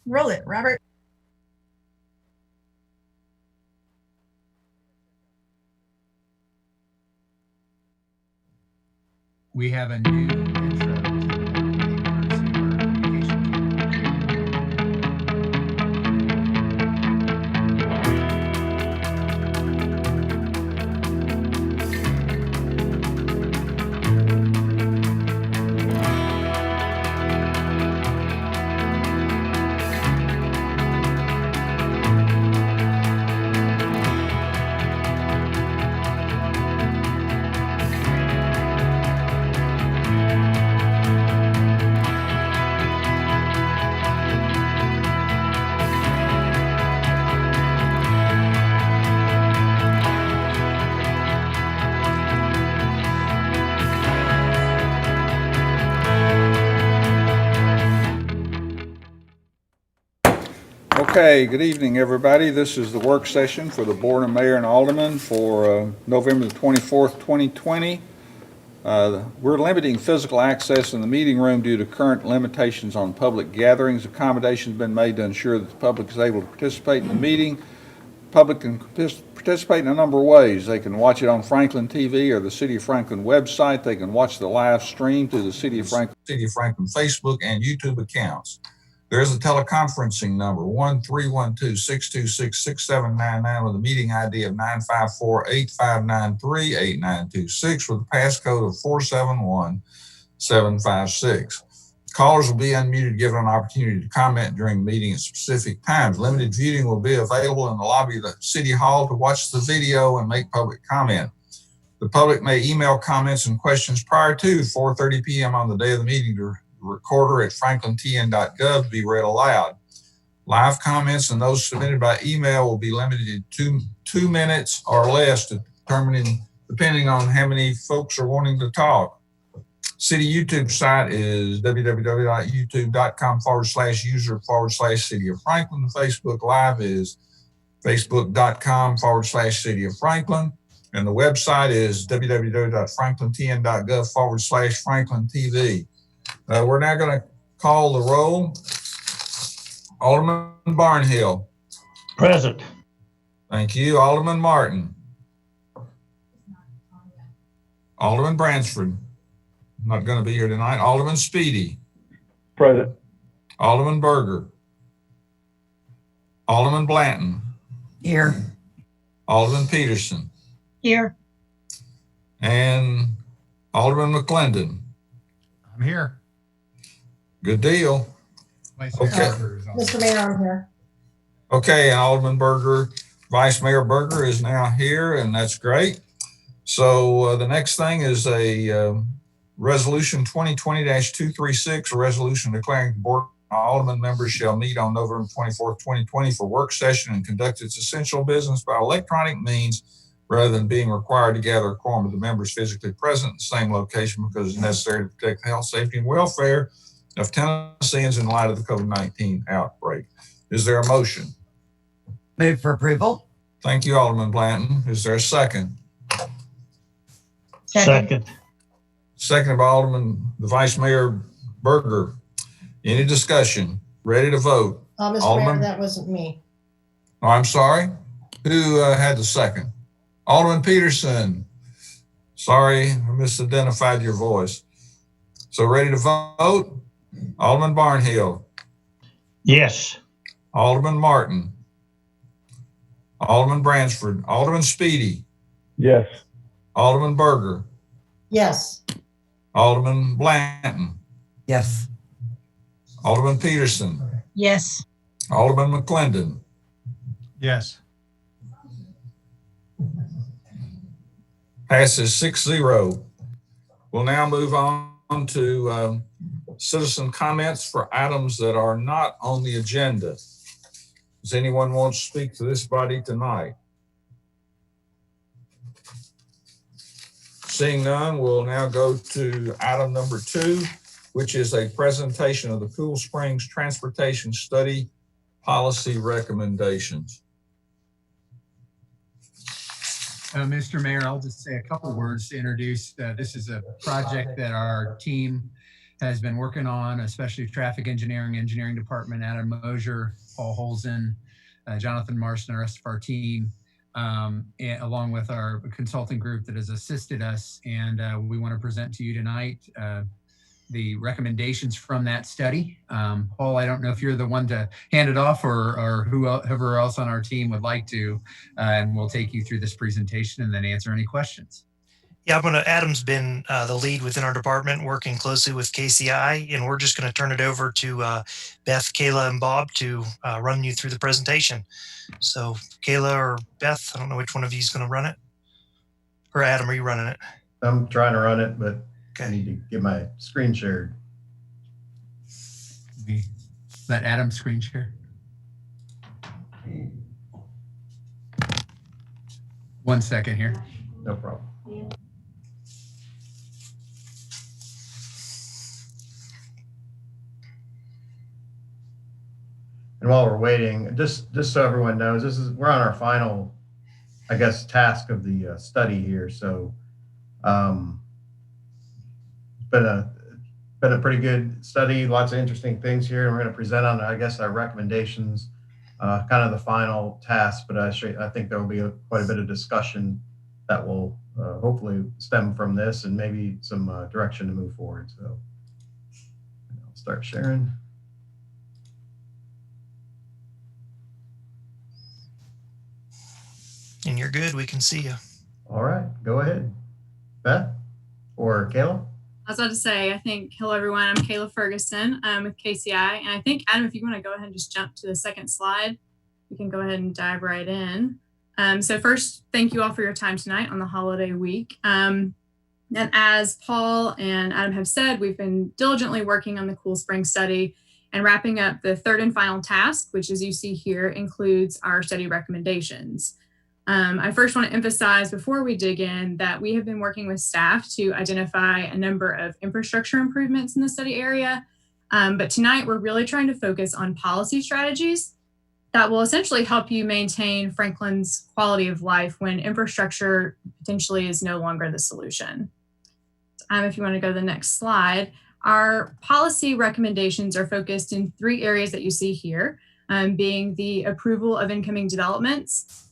Roll it, Robert. We have a new intro to the Board Meeting Consumer Communication Team. Okay, good evening, everybody. This is the work session for the Board of Mayor and Aldermen for November the 24th, 2020. We're limiting physical access in the meeting room due to current limitations on public gatherings. Accommodations have been made to ensure that the public is able to participate in the meeting. The public can participate in a number of ways. They can watch it on Franklin TV or the City of Franklin website. They can watch the live stream through the City of Franklin Facebook and YouTube accounts. There's a teleconferencing number, 1-312-626-6799 with a meeting ID of 954-8593-8926 with a passcode of 471756. Callers will be unmuted, given an opportunity to comment during the meeting at specific times. Limited viewing will be available in the lobby of the City Hall to watch the video and make public comment. The public may email comments and questions prior to 4:30 p.m. on the day of the meeting to recorder at franklintn.gov to be read aloud. Live comments and those submitted by email will be limited to 2 minutes or less, depending on how many folks are wanting to talk. City YouTube site is www.youtube.com/user/City of Franklin. The Facebook Live is facebook.com/City of Franklin. And the website is www.franklintn.gov/Franklin TV. We're now going to call the roll. Alderman Barnhill. Present. Thank you. Alderman Martin. Alderman Bransford. Not going to be here tonight. Alderman Speedy. Present. Alderman Berger. Alderman Blanton. Here. Alderman Peterson. Here. And Alderman McClendon. I'm here. Good deal. Vice Okay. Mayor Berger is on. Mr. Mayor, I'm here. Okay, and Alderman Berger, Vice Mayor Berger is now here, and that's great. So the next thing is a resolution 2020-236, a resolution declaring the Board of Alderman members shall meet on November 24th, 2020 for work session and conduct its essential business by electronic means rather than being required to gather a quorum of the members physically present in the same location because it's necessary to protect the health, safety, and welfare of Tennesseans in light of the COVID-19 outbreak. Is there a motion? Move for approval. Thank you, Alderman Blanton. Is there a second? Second. Second by Alderman, the Vice Mayor Berger. Any discussion? Ready to vote? Mr. Alderman? Mayor, that wasn't me. Oh, I'm sorry. Who had the second? Alderman Peterson. Sorry, I misidentified your voice. So ready to vote? Alderman Barnhill. Yes. Alderman Martin. Alderman Bransford. Alderman Speedy. Yes. Alderman Berger. Yes. Alderman Blanton. Yes. Alderman Peterson. Yes. Alderman McClendon. Yes. Passes 6-0. We'll now move on to citizen comments for items that are not on the agenda. Does anyone want to speak to this body tonight? Seeing none, we'll now go to item number 2, which is a presentation of the Cool Springs Transportation Study Policy Recommendations. Mr. Mayor, I'll just say a couple words to introduce. This is a project that our team has been working on, especially traffic engineering department, Adam Mosier, Paul Holzen, Jonathan Marston, the rest of our team, and along with our consulting group that has assisted us. And we want to present to you tonight the recommendations from that study. Paul, I don't know if you're the one to hand it off or whoever else on our team would like to, and we'll take you through this presentation and then answer any questions. Yeah, Adam's been the lead within our department, working closely with KCI, and we're just going to turn it over to Beth, Kayla, and Bob to run you through the presentation. So Kayla or Beth, I don't know which one of you is going to run it. Or Adam, are you running it? I'm trying to run it, but I need to get my screen shared. Let Adam screen share. One second here. No problem. And while we're waiting, just so everyone knows, we're on our final, I guess, task of the study here. So it's been a pretty good study, lots of interesting things here. And we're going to present on, I guess, our recommendations, kind of the final task. But I think there will be quite a bit of discussion that will hopefully stem from this and maybe some direction to move forward. So I'll start sharing. And you're good. We can see you. All right, go ahead. Beth or Kayla? I was about to say, I think, hello everyone, I'm Kayla Ferguson with KCI. And I think, Adam, if you want to go ahead and just jump to the second slide, we can go ahead and dive right in. So first, thank you all for your time tonight on the holiday week. And as Paul and Adam have said, we've been diligently working on the Cool Springs study and wrapping up the third and final task, which, as you see here, includes our study recommendations. I first want to emphasize before we dig in that we have been working with staff to identify a number of infrastructure improvements in the study area. But tonight we're really trying to focus on policy strategies that will essentially help you maintain Franklin's quality of life when infrastructure potentially is no longer the solution. If you want to go to the next slide, our policy recommendations are focused in 3 areas that you see here, being the approval of incoming developments,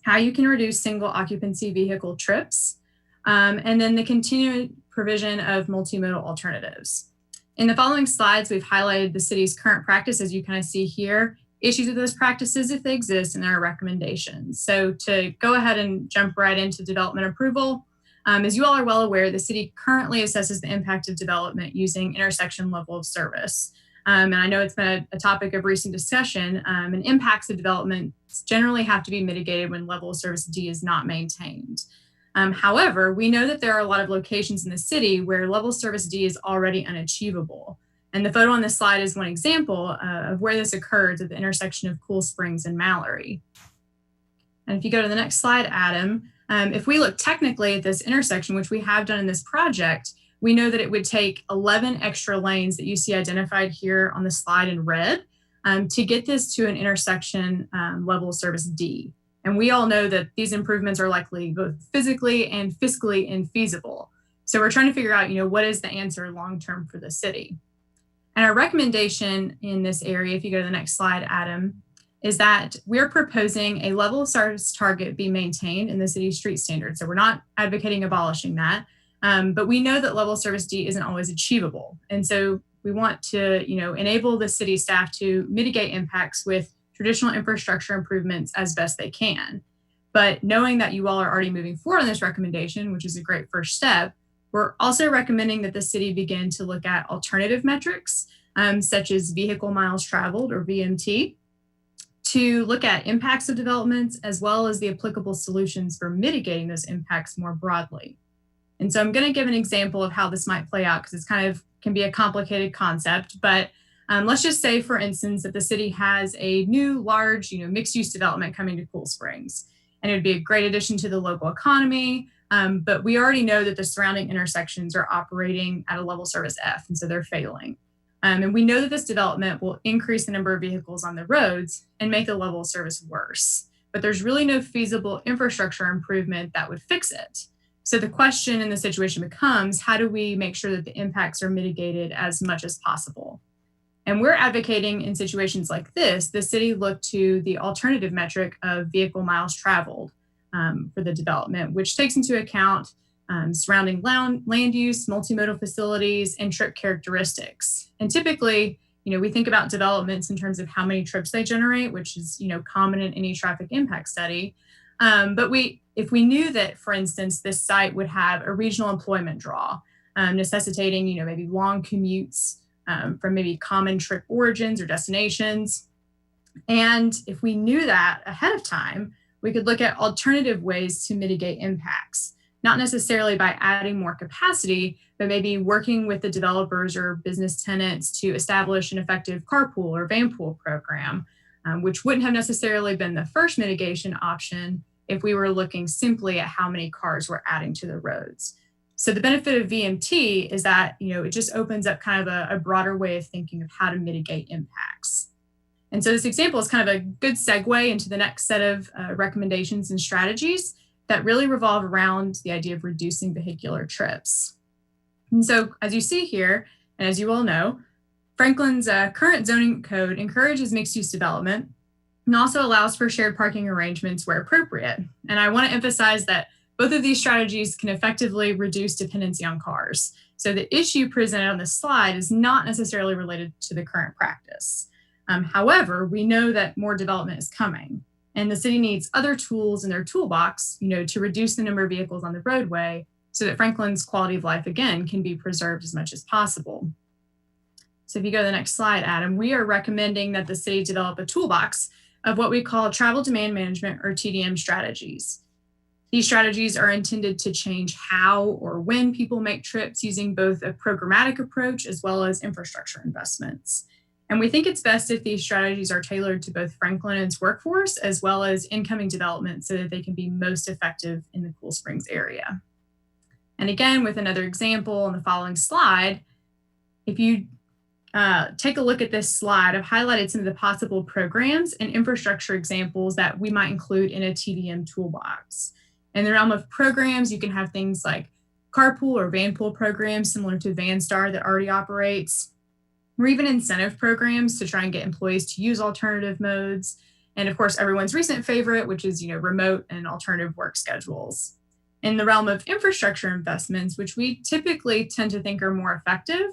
how you can reduce single occupancy vehicle trips, and then the continued provision of multimodal alternatives. In the following slides, we've highlighted the city's current practice, as you kind of see here, issues with those practices if they exist, and our recommendations. So to go ahead and jump right into development approval, as you all are well aware, the city currently assesses the impact of development using intersection level of service. And I know it's been a topic of recent discussion, and impacts of development generally have to be mitigated when level of service D is not maintained. However, we know that there are a lot of locations in the city where level of service D is already unachievable. And the photo on this slide is one example of where this occurs at the intersection of Cool Springs and Mallory. And if you go to the next slide, Adam, if we look technically at this intersection, which we have done in this project, we know that it would take 11 extra lanes that you see identified here on the slide in red to get this to an intersection level of service D. And we all know that these improvements are likely both physically and fiscally infeasible. So we're trying to figure out, what is the answer long-term for the city? And our recommendation in this area, if you go to the next slide, Adam, is that we're proposing a level of service target be maintained in the city street standard. So we're not advocating abolishing that. But we know that level of service D isn't always achievable. And so we want to, enable the city staff to mitigate impacts with traditional infrastructure improvements as best they can. But knowing that you all are already moving forward on this recommendation, which is a great first step, we're also recommending that the city begin to look at alternative metrics, such as vehicle miles traveled or VMT, to look at impacts of developments as well as the applicable solutions for mitigating those impacts more broadly. And so I'm going to give an example of how this might play out because it's can be a complicated concept. But let's just say, for instance, that the city has a new large, mixed-use development coming to Cool Springs, and it would be a great addition to the local economy. But we already know that the surrounding intersections are operating at a level service F, and so they're failing. And we know that this development will increase the number of vehicles on the roads and make the level of service worse. But there's really no feasible infrastructure improvement that would fix it. So the question in the situation becomes, how do we make sure that the impacts are mitigated as much as possible? And we're advocating in situations like this, the city look to the alternative metric of vehicle miles traveled for the development, which takes into account surrounding land use, multimodal facilities, and trip characteristics. And typically, we think about developments in terms of how many trips they generate, which is, common in any traffic impact study. But if we knew that, for instance, this site would have a regional employment draw, necessitating, maybe long commutes from maybe common trip origins or destinations. And if we knew that ahead of time, we could look at alternative ways to mitigate impacts, not necessarily by adding more capacity, but maybe working with the developers or business tenants to establish an effective carpool or vanpool program, which wouldn't have necessarily been the first mitigation option if we were looking simply at how many cars we're adding to the roads. So the benefit of VMT is that, it just opens up kind of a broader way of thinking of how to mitigate impacts. And so this example is kind of a good segue into the next set of recommendations and strategies that really revolve around the idea of reducing vehicular trips. And so as you see here, and as you all know, Franklin's current zoning code encourages mixed-use development and also allows for shared parking arrangements where appropriate. And I want to emphasize that both of these strategies can effectively reduce dependency on cars. So the issue presented on this slide is not necessarily related to the current practice. However, we know that more development is coming, and the city needs other tools in their toolbox, to reduce the number of vehicles on the roadway so that Franklin's quality of life, again, can be preserved as much as possible. So if you go to the next slide, Adam, we are recommending that the city develop a toolbox of what we call travel demand management, or TDM strategies. These strategies are intended to change how or when people make trips using both a programmatic approach as well as infrastructure investments. And we think it's best if these strategies are tailored to both Franklin and its workforce as well as incoming development so that they can be most effective in the Cool Springs area. And again, with another example on the following slide, if you take a look at this slide, I've highlighted some of the possible programs and infrastructure examples that we might include in a TDM toolbox. In the realm of programs, you can have things like carpool or vanpool programs similar to VanStar that already operates, or even incentive programs to try and get employees to use alternative modes. And of course, everyone's recent favorite, which is, remote and alternative work schedules. In the realm of infrastructure investments, which we typically tend to think are more effective,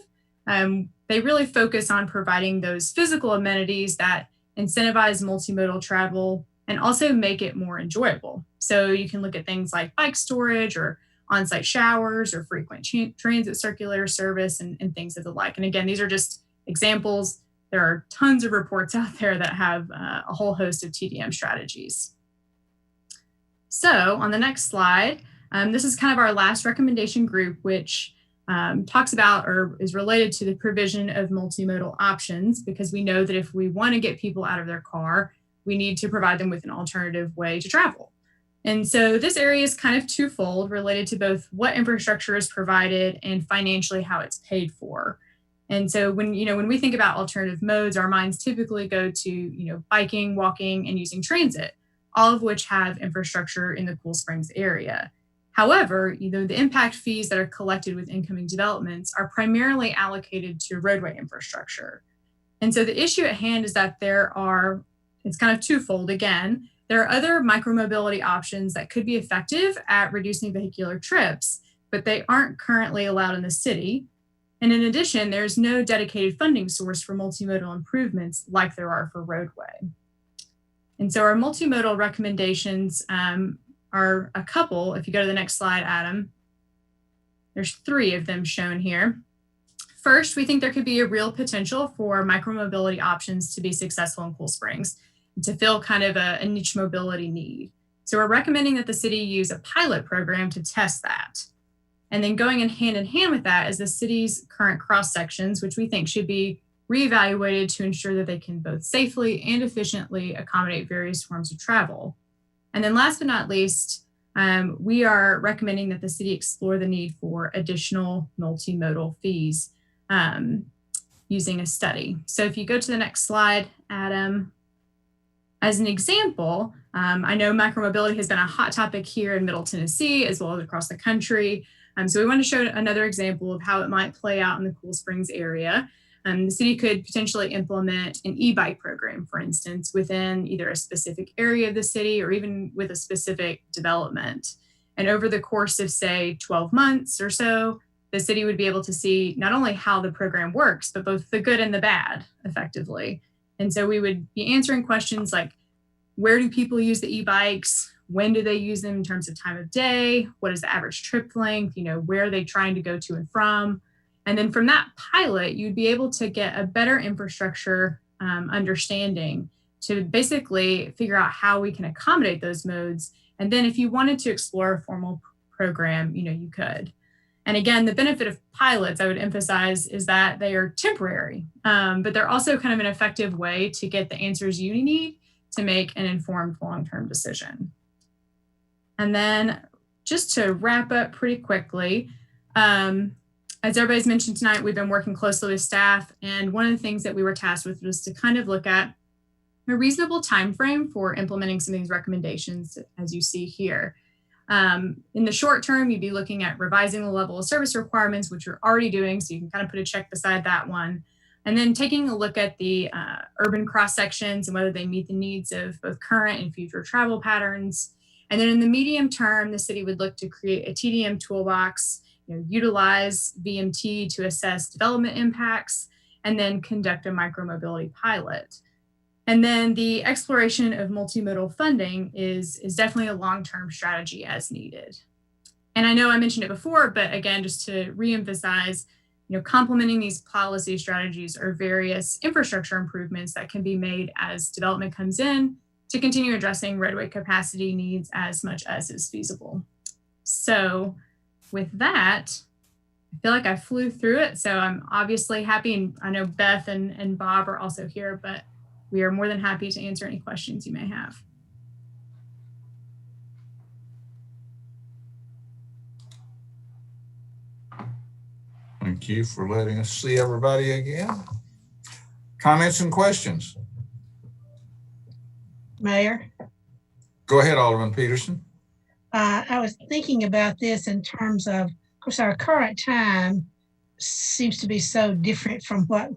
they really focus on providing those physical amenities that incentivize multimodal travel and also make it more enjoyable. So you can look at things like bike storage or on-site showers or frequent transit circulator service and things of the like. And again, these are just examples. There are tons of reports out there that have a whole host of TDM strategies. So on the next slide, this is kind of our last recommendation group, which talks about or is related to the provision of multimodal options, because we know that if we want to get people out of their car, we need to provide them with an alternative way to travel. And so this area is kind of twofold, related to both what infrastructure is provided and financially how it's paid for. And so when we think about alternative modes, our minds typically go to, biking, walking, and using transit, all of which have infrastructure in the Cool Springs area. However, the impact fees that are collected with incoming developments are primarily allocated to roadway infrastructure. And so the issue at hand is that it's kind of twofold again. There are other micromobility options that could be effective at reducing vehicular trips, but they aren't currently allowed in the city. And in addition, there's no dedicated funding source for multimodal improvements like there are for roadway. And so our multimodal recommendations are a couple. If you go to the next slide, Adam, there's 3 of them shown here. First, we think there could be a real potential for micromobility options to be successful in Cool Springs, to fill kind of a niche mobility need. So we're recommending that the city use a pilot program to test that. And then going in hand with that is the city's current cross sections, which we think should be reevaluated to ensure that they can both safely and efficiently accommodate various forms of travel. And then last but not least, we are recommending that the city explore the need for additional multimodal fees using a study. So if you go to the next slide, Adam, As an example, I know micromobility has been a hot topic here in Middle Tennessee as well as across the country. So we want to show another example of how it might play out in the Cool Springs area. The city could potentially implement an e-bike program, for instance, within either a specific area of the city or even with a specific development. And over the course of, say, 12 months or so, the city would be able to see not only how the program works, but both the good and the bad effectively. And so we would be answering questions like, where do people use the e-bikes? When do they use them in terms of time of day? What is the average trip length? Where are they trying to go to and from? And then from that pilot, you'd be able to get a better infrastructure understanding to basically figure out how we can accommodate those modes. And then if you wanted to explore a formal program, you could. And again, the benefit of pilots, I would emphasize, is that they are temporary, but they're also kind of an effective way to get the answers you need to make an informed long-term decision. And then just to wrap up pretty quickly, as everybody's mentioned tonight, we've been working closely with staff. And one of the things that we were tasked with was to kind of look at a reasonable time frame for implementing some of these recommendations, as you see here. In the short term, you'd be looking at revising the level of service requirements, which you're already doing, so you can kind of put a check beside that one. And then taking a look at the urban cross sections and whether they meet the needs of both current and future travel patterns. And then in the medium term, the city would look to create a TDM toolbox, utilize VMT to assess development impacts, and then conduct a micromobility pilot. And then the exploration of multimodal funding is definitely a long-term strategy as needed. And I know I mentioned it before, but again, just to reemphasize, complementing these policy strategies are various infrastructure improvements that can be made as development comes in to continue addressing roadway capacity needs as much as is feasible. So with that, I feel like I flew through it. So I'm obviously happy, and I know Beth and Bob are also here, but we are more than happy to answer any questions you may have. Thank you for letting us see everybody again. Comments and questions? Mayor, Go ahead, Alderman Peterson. I was thinking about this in terms of course, our current time seems to be so different from what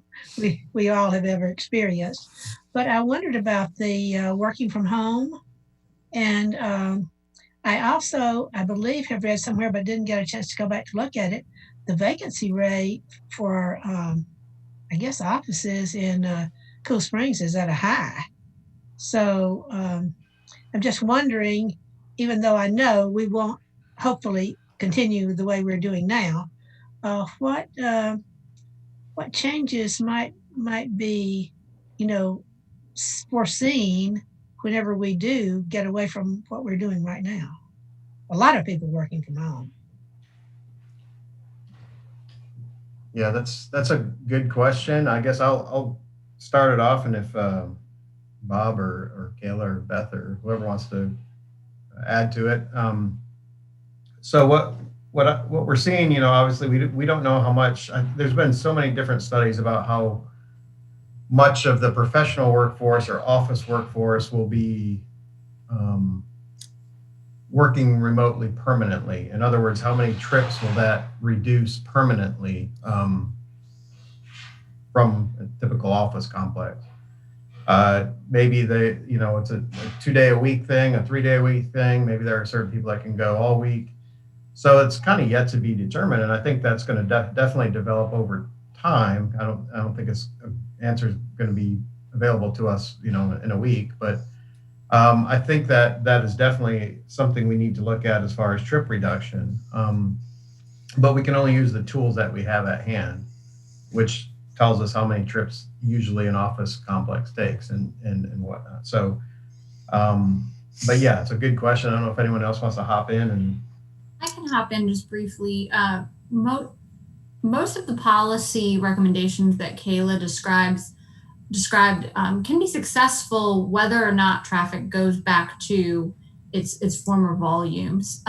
we all have ever experienced. But I wondered about the working from home. And I also, I believe, have read somewhere, but didn't get a chance to go back to look at it, the vacancy rate for, I guess, offices in Cool Springs is at a high. So I'm just wondering, even though I know we won't hopefully continue the way we're doing now, what changes might be, foreseen whenever we do get away from what we're doing right now? A lot of people working from home. Yeah, that's a good question. I guess I'll start it off, and if Bob or Kayla or Beth or whoever wants to add to it. So what we're seeing, obviously we don't know how much. There's been so many different studies about how much of the professional workforce or office workforce will be working remotely permanently. In other words, how many trips will that reduce permanently from a typical office complex? Maybe it's a 2-day-a-week thing, a 3-day-a-week thing. Maybe there are certain people that can go all week. So it's kind of yet to be determined, and I think that's going to definitely develop over time. I don't think it's answer is going to be available to us, in a week. But I think that is definitely something we need to look at as far as trip reduction. But we can only use the tools that we have at hand, which tells us how many trips usually an office complex takes and whatnot. So, but yeah, it's a good question. I don't know if anyone else wants to hop in. And I can hop in just briefly. Most of the policy recommendations that Kayla described can be successful whether or not traffic goes back to its former volumes.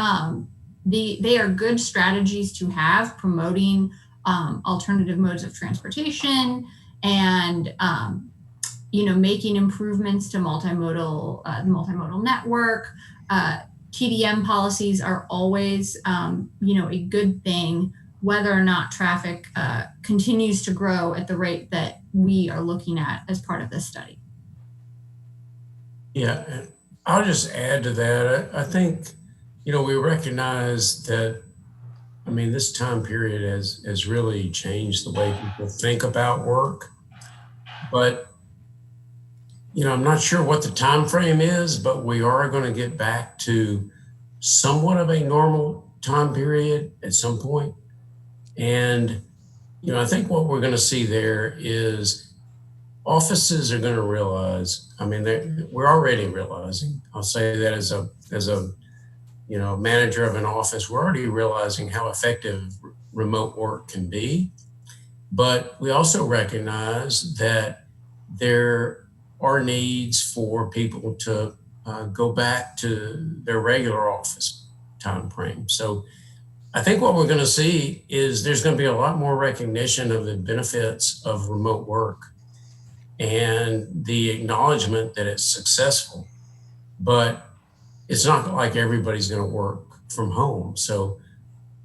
They are good strategies to have, promoting alternative modes of transportation and making improvements to multimodal network. TDM policies are always, a good thing, whether or not traffic continues to grow at the rate that we are looking at as part of this study. Yeah, and I'll just add to that. I think, we recognize that, this time period has really changed the way people think about work. But, I'm not sure what the time frame is, but we are going to get back to somewhat of a normal time period at some point. And, I think what we're going to see there is offices are going to realize, we're already realizing, I'll say that as a manager of an office, we're already realizing how effective remote work can be. But we also recognize that there are needs for people to go back to their regular office time frame. So I think what we're going to see is there's going to be a lot more recognition of the benefits of remote work and the acknowledgement that it's successful. But it's not like everybody's going to work from home. So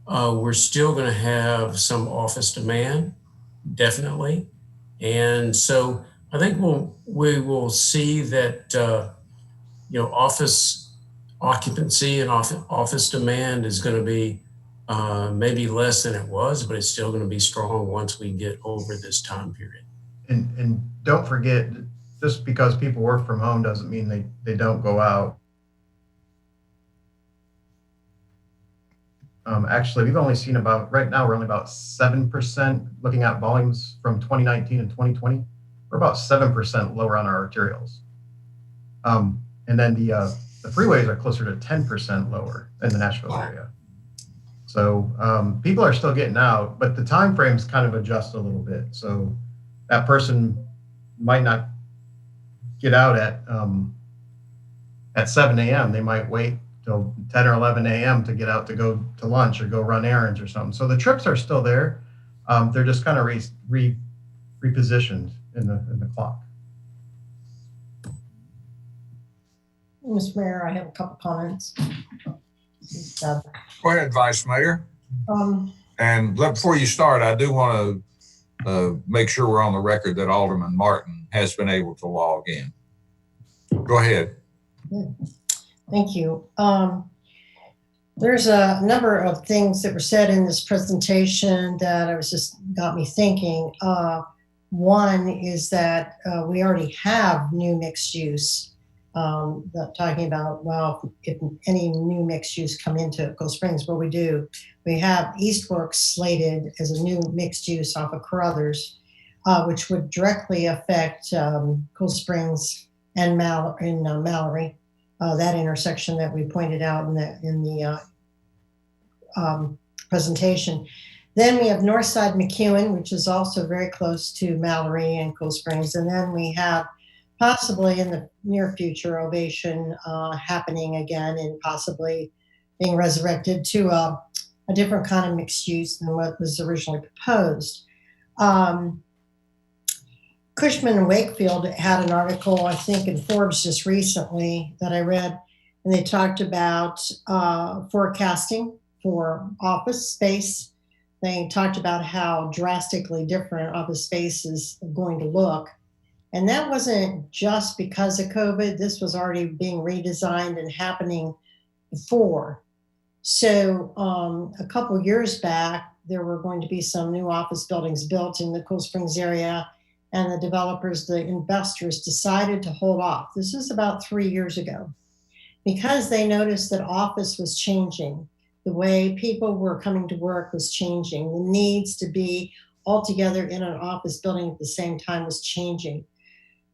we're still going to have some office demand, definitely. And so I think we will see that office occupancy and office demand is going to be maybe less than it was, but it's still going to be strong once we get over this time period. And don't forget, just because people work from home doesn't mean they don't go out. Actually, we've only seen right now, we're only about 7% looking at volumes from 2019 and 2020. We're about 7% lower on our arterials. And then the freeways are closer to 10% lower in the Nashville area. So people are still getting out, but the time frames kind of adjust a little bit. So that person might not get out at 7 a.m. They might wait till 10 or 11 a.m. to get out to go to lunch or go run errands or something. So the trips are still there. They're just kind of repositioned in the clock. Mr. Mayor, I have a couple comments. Go ahead, Vice Mayor. Um, And before you start, I do want to make sure we're on the record that Alderman Martin has been able to log in. Go ahead. Thank you. There's a number of things that were said in this presentation that got me thinking. One is that we already have new mixed use. Talking about, well, if any new mixed use come into Cool Springs, what we do, we have Eastworks slated as a new mixed use off of Carruthers, which would directly affect Cool Springs and Mallory, that intersection that we pointed out in the presentation. Then we have Northside McEwen, which is also very close to Mallory and Cool Springs. And then we have possibly in the near future Ovation happening again and possibly being resurrected to a different kind of mixed use than what was originally proposed. Cushman and Wakefield had an article, I think, in Forbes just recently that I read, and they talked about forecasting for office space. They talked about how drastically different office space is going to look. And that wasn't just because of COVID. This was already being redesigned and happening before. So a couple years back, there were going to be some new office buildings built in the Cool Springs area, and the developers, the investors decided to hold off. This is about 3 years ago, because they noticed that office was changing. The way people were coming to work was changing. The needs to be all together in an office building at the same time was changing.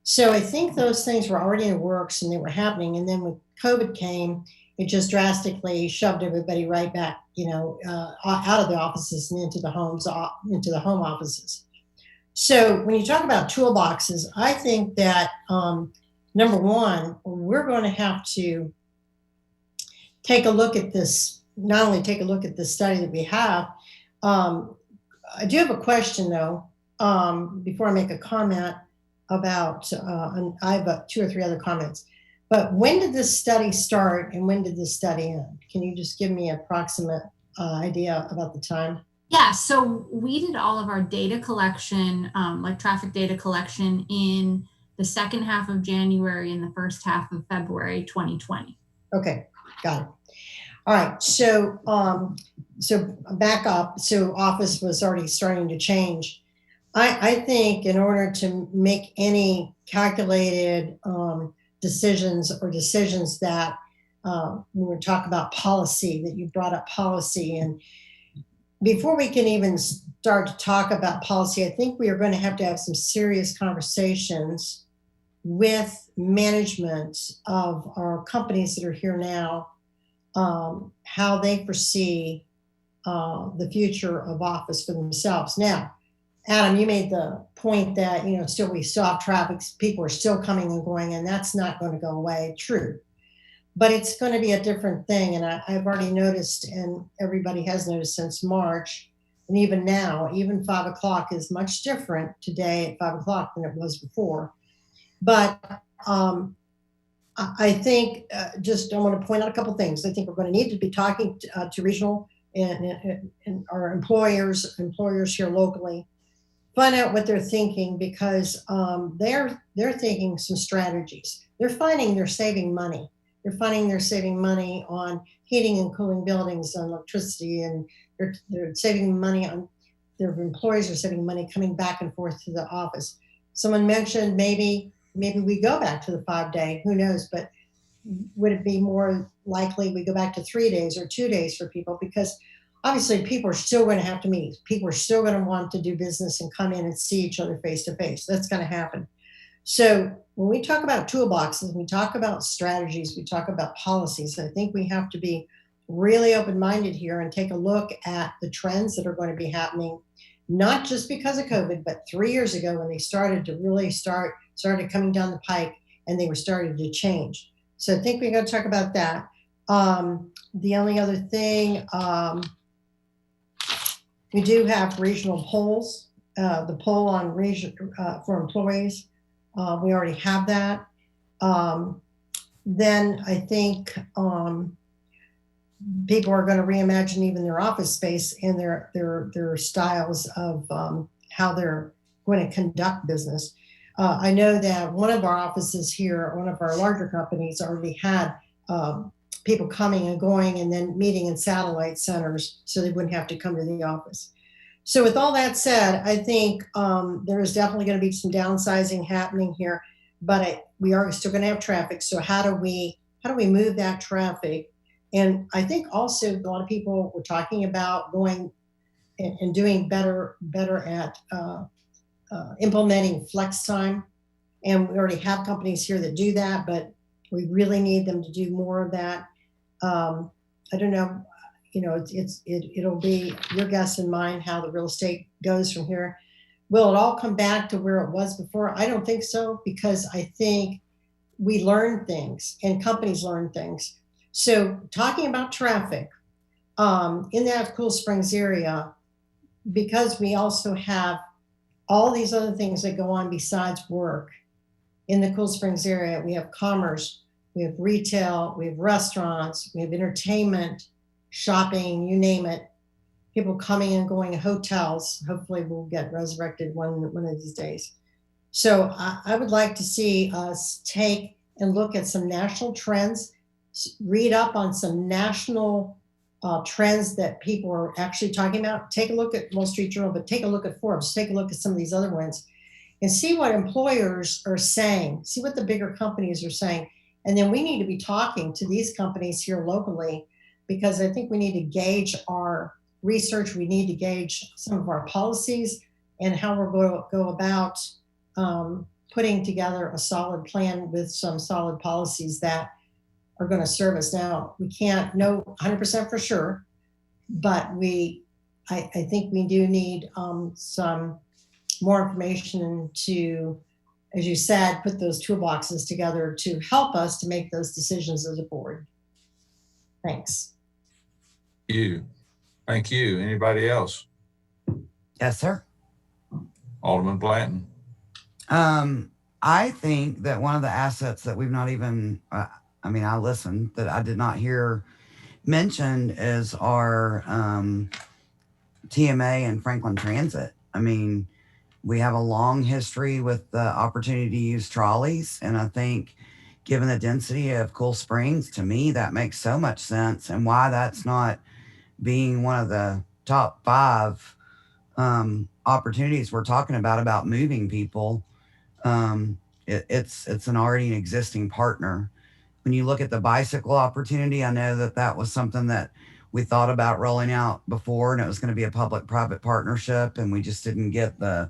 So I think those things were already in the works and they were happening. And then when COVID came, it just drastically shoved everybody right back, out of the offices and into the homes, into the home offices. So when you talk about toolboxes, I think that number one, we're going to have to take a look at this, not only take a look at the study that we have. I do have a question though, before I make a comment. about, and I have 2 or 3 other comments. But when did this study start and when did this study end? Can you just give me an approximate idea about the time? Yeah, so we did all of our data collection, like traffic data collection, in the second half of January and the first half of February 2020. Okay, got it. All right, so so back up. So Office was already starting to change. I think in order to make any calculated decisions or decisions that when we talk about policy, that you brought up policy, and before we can even start to talk about policy, I think we are going to have some serious conversations with management of our companies that are here now, how they foresee the future of Office for themselves. Now, Adam, you made the point that, you know, still we still have traffic, people are still coming and going, and that's not going to go away. True. But it's going to be a different thing. And I've already noticed, and everybody has noticed since March, and even now, even 5 o'clock is much different today at 5 o'clock than it was before. But I think just I want to point out a couple things. I think we're going to need to be talking to regional and our employers here locally, find out what they're thinking, because they're thinking some strategies. They're finding they're saving money. They're finding they're saving money on heating and cooling buildings, on electricity, and they're saving money on, their employees are saving money coming back and forth to the office. Someone mentioned maybe we go back to the 5-day, who knows, but would it be more likely we go back to 3 days or 2 days for people? Because obviously people are still going to have to meet. People are still going to want to do business and come in and see each other face to face. That's going to happen. So when we talk about toolboxes, we talk about strategies, we talk about policies, I think we have to be really open-minded here and take a look at the trends that are going to be happening, not just because of COVID, but 3 years ago when they started to really started coming down the pike and they were starting to change. So I think we're going to talk about that. The only other thing, we do have regional polls, the poll on region for employees. We already have that. Then I think people are going to reimagine even their office space and their styles of how they're going to conduct business. I know that one of our offices here, one of our larger companies, already had people coming and going and then meeting in satellite centers so they wouldn't have to come to the office. So with all that said, I think there is definitely going to be some downsizing happening here, but we are still going to have traffic. So how do we move that traffic? And I think also a lot of people were talking about going and doing better at implementing flex time. And we already have companies here that do that, but we really need them to do more of that. I don't know. You know, it'll be your guess and mine how the real estate goes from here. Will it all come back to where it was before? I don't think so, because I think we learn things and companies learn things. So talking about traffic in that Cool Springs area, because we also have all these other things that go on besides work in the Cool Springs area. We have commerce, we have retail, we have restaurants, we have entertainment, shopping, you name it, people coming and going, hotels. Hopefully we'll get resurrected one of these days. So I would like to see us take and look at some national trends, read up on some national trends that people are actually talking about. Take a look at Wall Street Journal, but take a look at Forbes, take a look at some of these other ones and see what employers are saying, see what the bigger companies are saying. And then we need to be talking to these companies here locally, because I think we need to gauge our research. We need to gauge some of our policies and how we're going to go about putting together a solid plan with some solid policies that are going to serve us. Now, we can't know 100% for sure, but I think we do need some more information to, as you said, put those toolboxes together to help us to make those decisions as a board. Thanks. Thank you. Anybody else? Yes, sir. Alderman Blanton. I think that one of the assets that we've not even, I listened, that I did not hear mentioned is our TMA and Franklin Transit. I mean, we have a long history with the opportunity to use trolleys. And I think given the density of Cool Springs, to me, that makes so much sense. And why that's not being one of the top 5 opportunities we're talking about moving people. It's an already an existing partner. When you look at the bicycle opportunity, I know that was something that we thought about rolling out before, and it was going to be a public-private partnership, and we just didn't get the,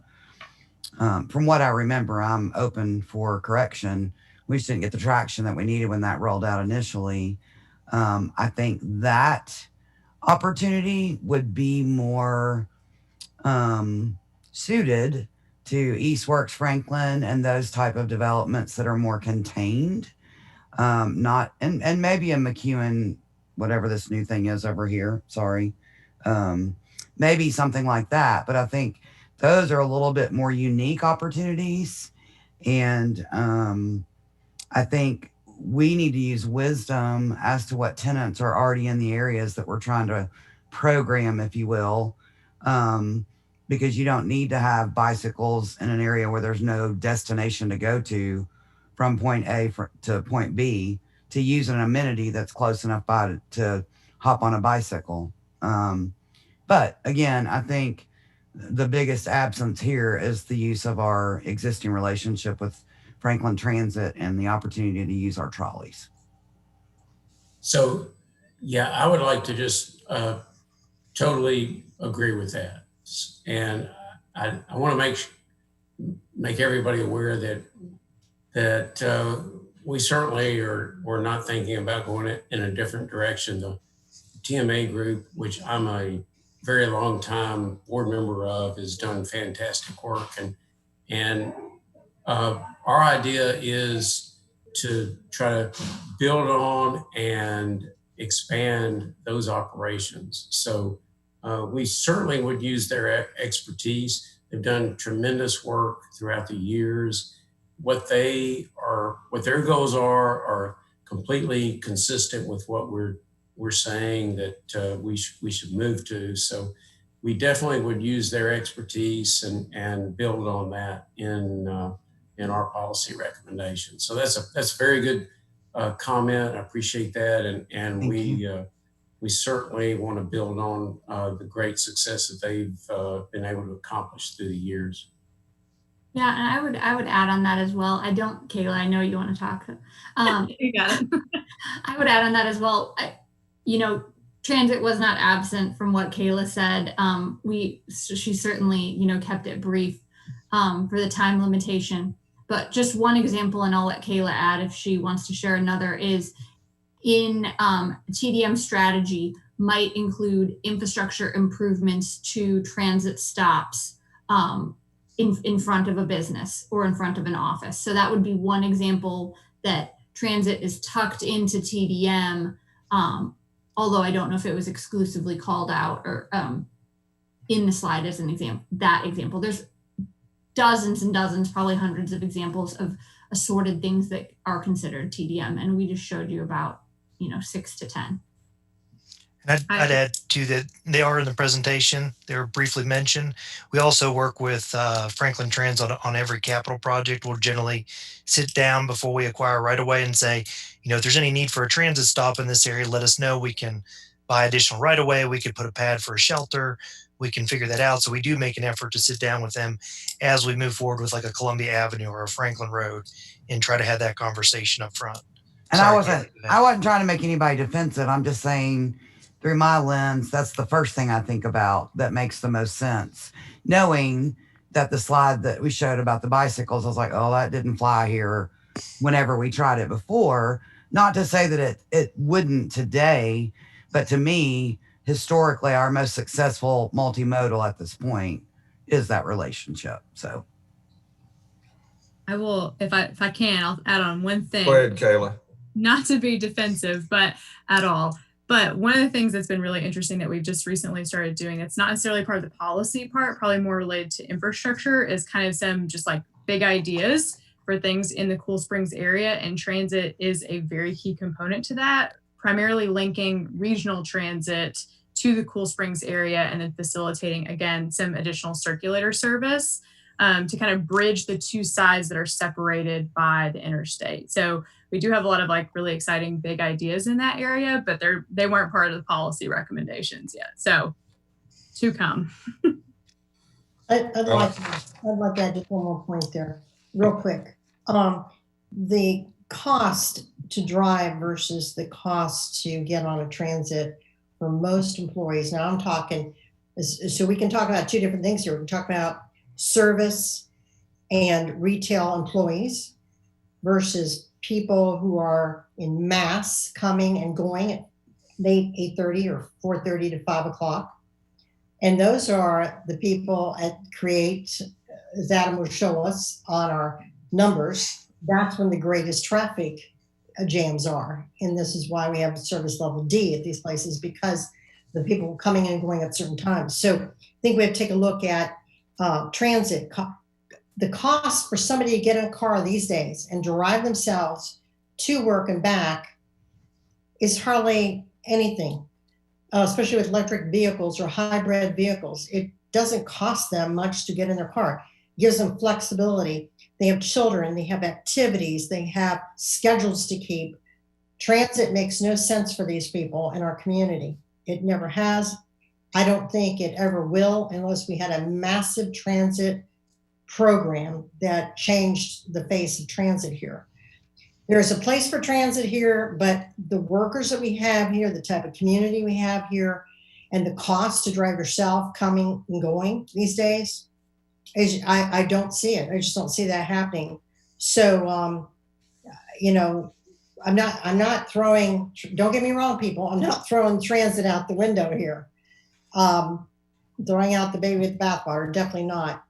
from what I remember, I'm open for correction. We just didn't get the traction that we needed when that rolled out initially. I think that opportunity would be more suited to Eastworks Franklin and those type of developments that are more contained. Not, and maybe a McEwen, whatever this new thing is over here, sorry. Maybe something like that. But I think those are a little bit more unique opportunities. And I think we need to use wisdom as to what tenants are already in the areas that we're trying to program, if you will. Because you don't need to have bicycles in an area where there's no destination to go to from point A to point B to use an amenity that's close enough by to hop on a bicycle. But again, I think the biggest absence here is the use of our existing relationship with Franklin Transit and the opportunity to use our trolleys. So, yeah, I would like to just totally agree with that. And I want to make everybody aware that we certainly we're not thinking about going in a different direction. The TMA group, which I'm a very long time board member of, has done fantastic work. And our idea is to try to build on and expand those operations. So we certainly would use their expertise. They've done tremendous work throughout the years. What their goals are completely consistent with what we're saying that we should move to. So we definitely would use their expertise and build on that in our policy recommendations. So that's a very good comment. I appreciate that, and we certainly want to build on the great success that they've been able to accomplish through the years. Yeah, and I would add on that as well. Kayla, I know you want to talk. You got it. I would add on that as well. Transit was not absent from what Kayla said. She certainly, kept it brief for the time limitation. But just one example, and I'll let Kayla add if she wants to share another, is in TDM strategy might include infrastructure improvements to transit stops in front of a business or in front of an office. So that would be one example that transit is tucked into TDM, although I don't know if it was exclusively called out or in the slide as an example. That example, there's dozens and dozens, probably hundreds of examples of assorted things that are considered TDM, and we just showed you about 6 to 10. And I'd add too that they are in the presentation. They're briefly mentioned. We also work with Franklin Trans on every capital project. We'll generally sit down before we acquire right away and say, if there's any need for a transit stop in this area, let us know. We can buy additional right away. We could put a pad for a shelter. We can figure that out. So we do make an effort to sit down with them as we move forward with like a Columbia Avenue or a Franklin Road and try to have that conversation up front. And I wasn't trying to make anybody defensive. I'm just saying, through my lens, that's the first thing I think about that makes the most sense. Knowing that the slide that we showed about the bicycles, I was like, oh, that didn't fly here whenever we tried it before. Not to say that it wouldn't today, but to me, historically, our most successful multimodal at this point is that relationship. So I will, if I can, I'll add on one thing. Go ahead, Kayla. Not to be defensive, but at all. But one of the things that's been really interesting that we've just recently started doing, it's not necessarily part of the policy part, probably more related to infrastructure, is kind of some just like big ideas for things in the Cool Springs area, and transit is a very key component to that, primarily linking regional transit to the Cool Springs area and then facilitating, again, some additional circulator service to kind of bridge the two sides that are separated by the interstate. So we do have a lot of like really exciting big ideas in that area, but they weren't part of the policy recommendations yet. So to come. I'd like to add just one more point there, real quick. The cost to drive versus the cost to get on a transit for most employees. Now I'm talking, so we can talk about two different things here. We can talk about service and retail employees versus people who are in mass coming and going at 8:30 or 4:30 to 5 o'clock. And those are the people at Create, as Adam will show us on our numbers. That's when the greatest traffic jams are. And this is why we have service level D at these places, because the people coming in and going at certain times. So I think we have to take a look at transit. The cost for somebody to get in a car these days and drive themselves to work and back is hardly anything, especially with electric vehicles or hybrid vehicles. It doesn't cost them much to get in their car. It gives them flexibility. They have children, they have activities, they have schedules to keep. Transit makes no sense for these people in our community. It never has. I don't think it ever will unless we had a massive transit program that changed the face of transit here. There's a place for transit here, but the workers that we have here, the type of community we have here, and the cost to drive yourself coming and going these days, I don't see it. I just don't see that happening. So, you know, I'm not throwing, don't get me wrong, people, I'm not throwing transit out the window here. Throwing out the baby with the bathwater, definitely not.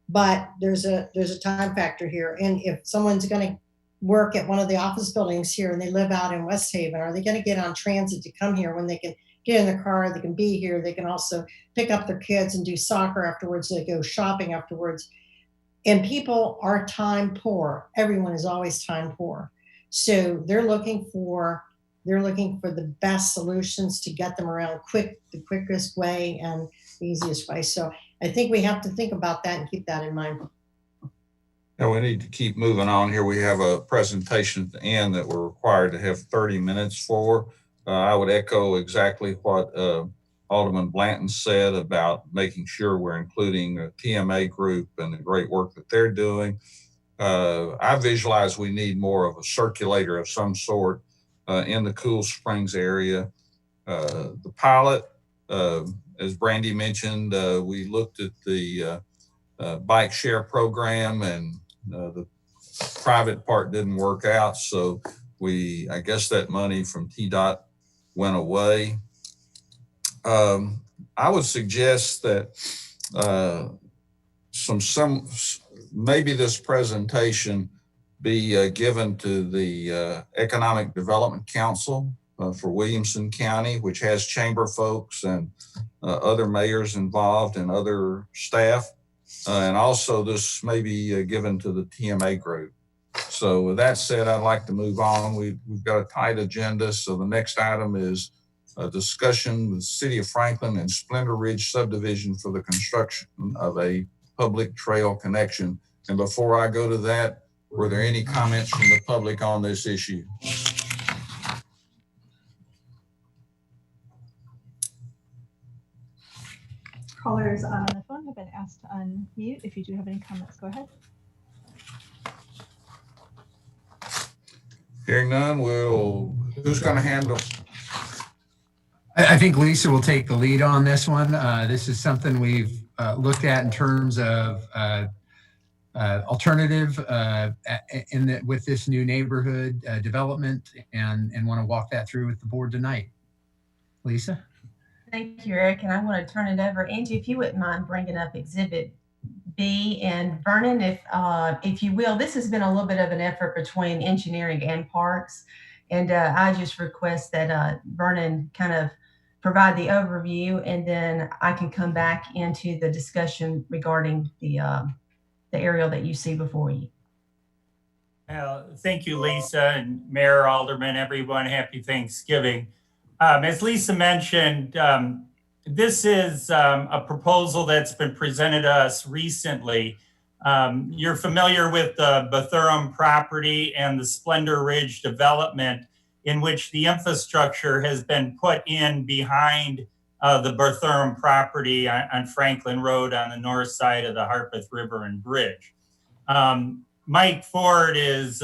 But there's a time factor here. And if someone's going to work at one of the office buildings here and they live out in West Haven, are they going to get on transit to come here when they can get in their car, they can be here, they can also pick up their kids and do soccer afterwards, they go shopping afterwards. And people are time poor. Everyone is always time poor. So they're looking for the best solutions to get them around the quickest way and the easiest way. So I think we have to think about that and keep that in mind. Now we need to keep moving on here. We have a presentation at the end that we're required to have 30 minutes for. I would echo exactly what Alderman Blanton said about making sure we're including a TMA group and the great work that they're doing. I visualize we need more of a circulator of some sort in the Cool Springs area. The pilot, as Brandy mentioned, we looked at the bike share program, and the private part didn't work out. So I guess that money from TDOT went away. I would suggest that maybe this presentation be given to the Economic Development Council for Williamson County, which has chamber folks and other mayors involved and other staff. And also this may be given to the TMA group. So with that said, I'd like to move on. We've got a tight agenda. So the next item is a discussion with the City of Franklin and Splendor Ridge subdivision for the construction of a public trail connection. And before I go to that, were there any comments from the public on this issue? Callers on the phone have been asked to unmute. If you do have any comments, go ahead. Hearing none, who's going to handle? I think Lisa will take the lead on this one. This is something we've looked at in terms of alternative with this new neighborhood development, and want to walk that through with the board tonight. Lisa? Thank you, Eric. And I want to turn it over. Angie, if you wouldn't mind bringing up Exhibit B, and Vernon, if you will. This has been a little bit of an effort between engineering and parks. And I just request that Vernon kind of provide the overview, and then I can come back into the discussion regarding the aerial that you see before you. Thank you, Lisa, and Mayor, Alderman, everyone. Happy Thanksgiving. As Lisa mentioned, this is a proposal that's been presented to us recently. You're familiar with the Bethurum property and the Splendor Ridge development, in which the infrastructure has been put in behind the Bethurum property on Franklin Road on the north side of the Harpeth River and Bridge. Mike Ford is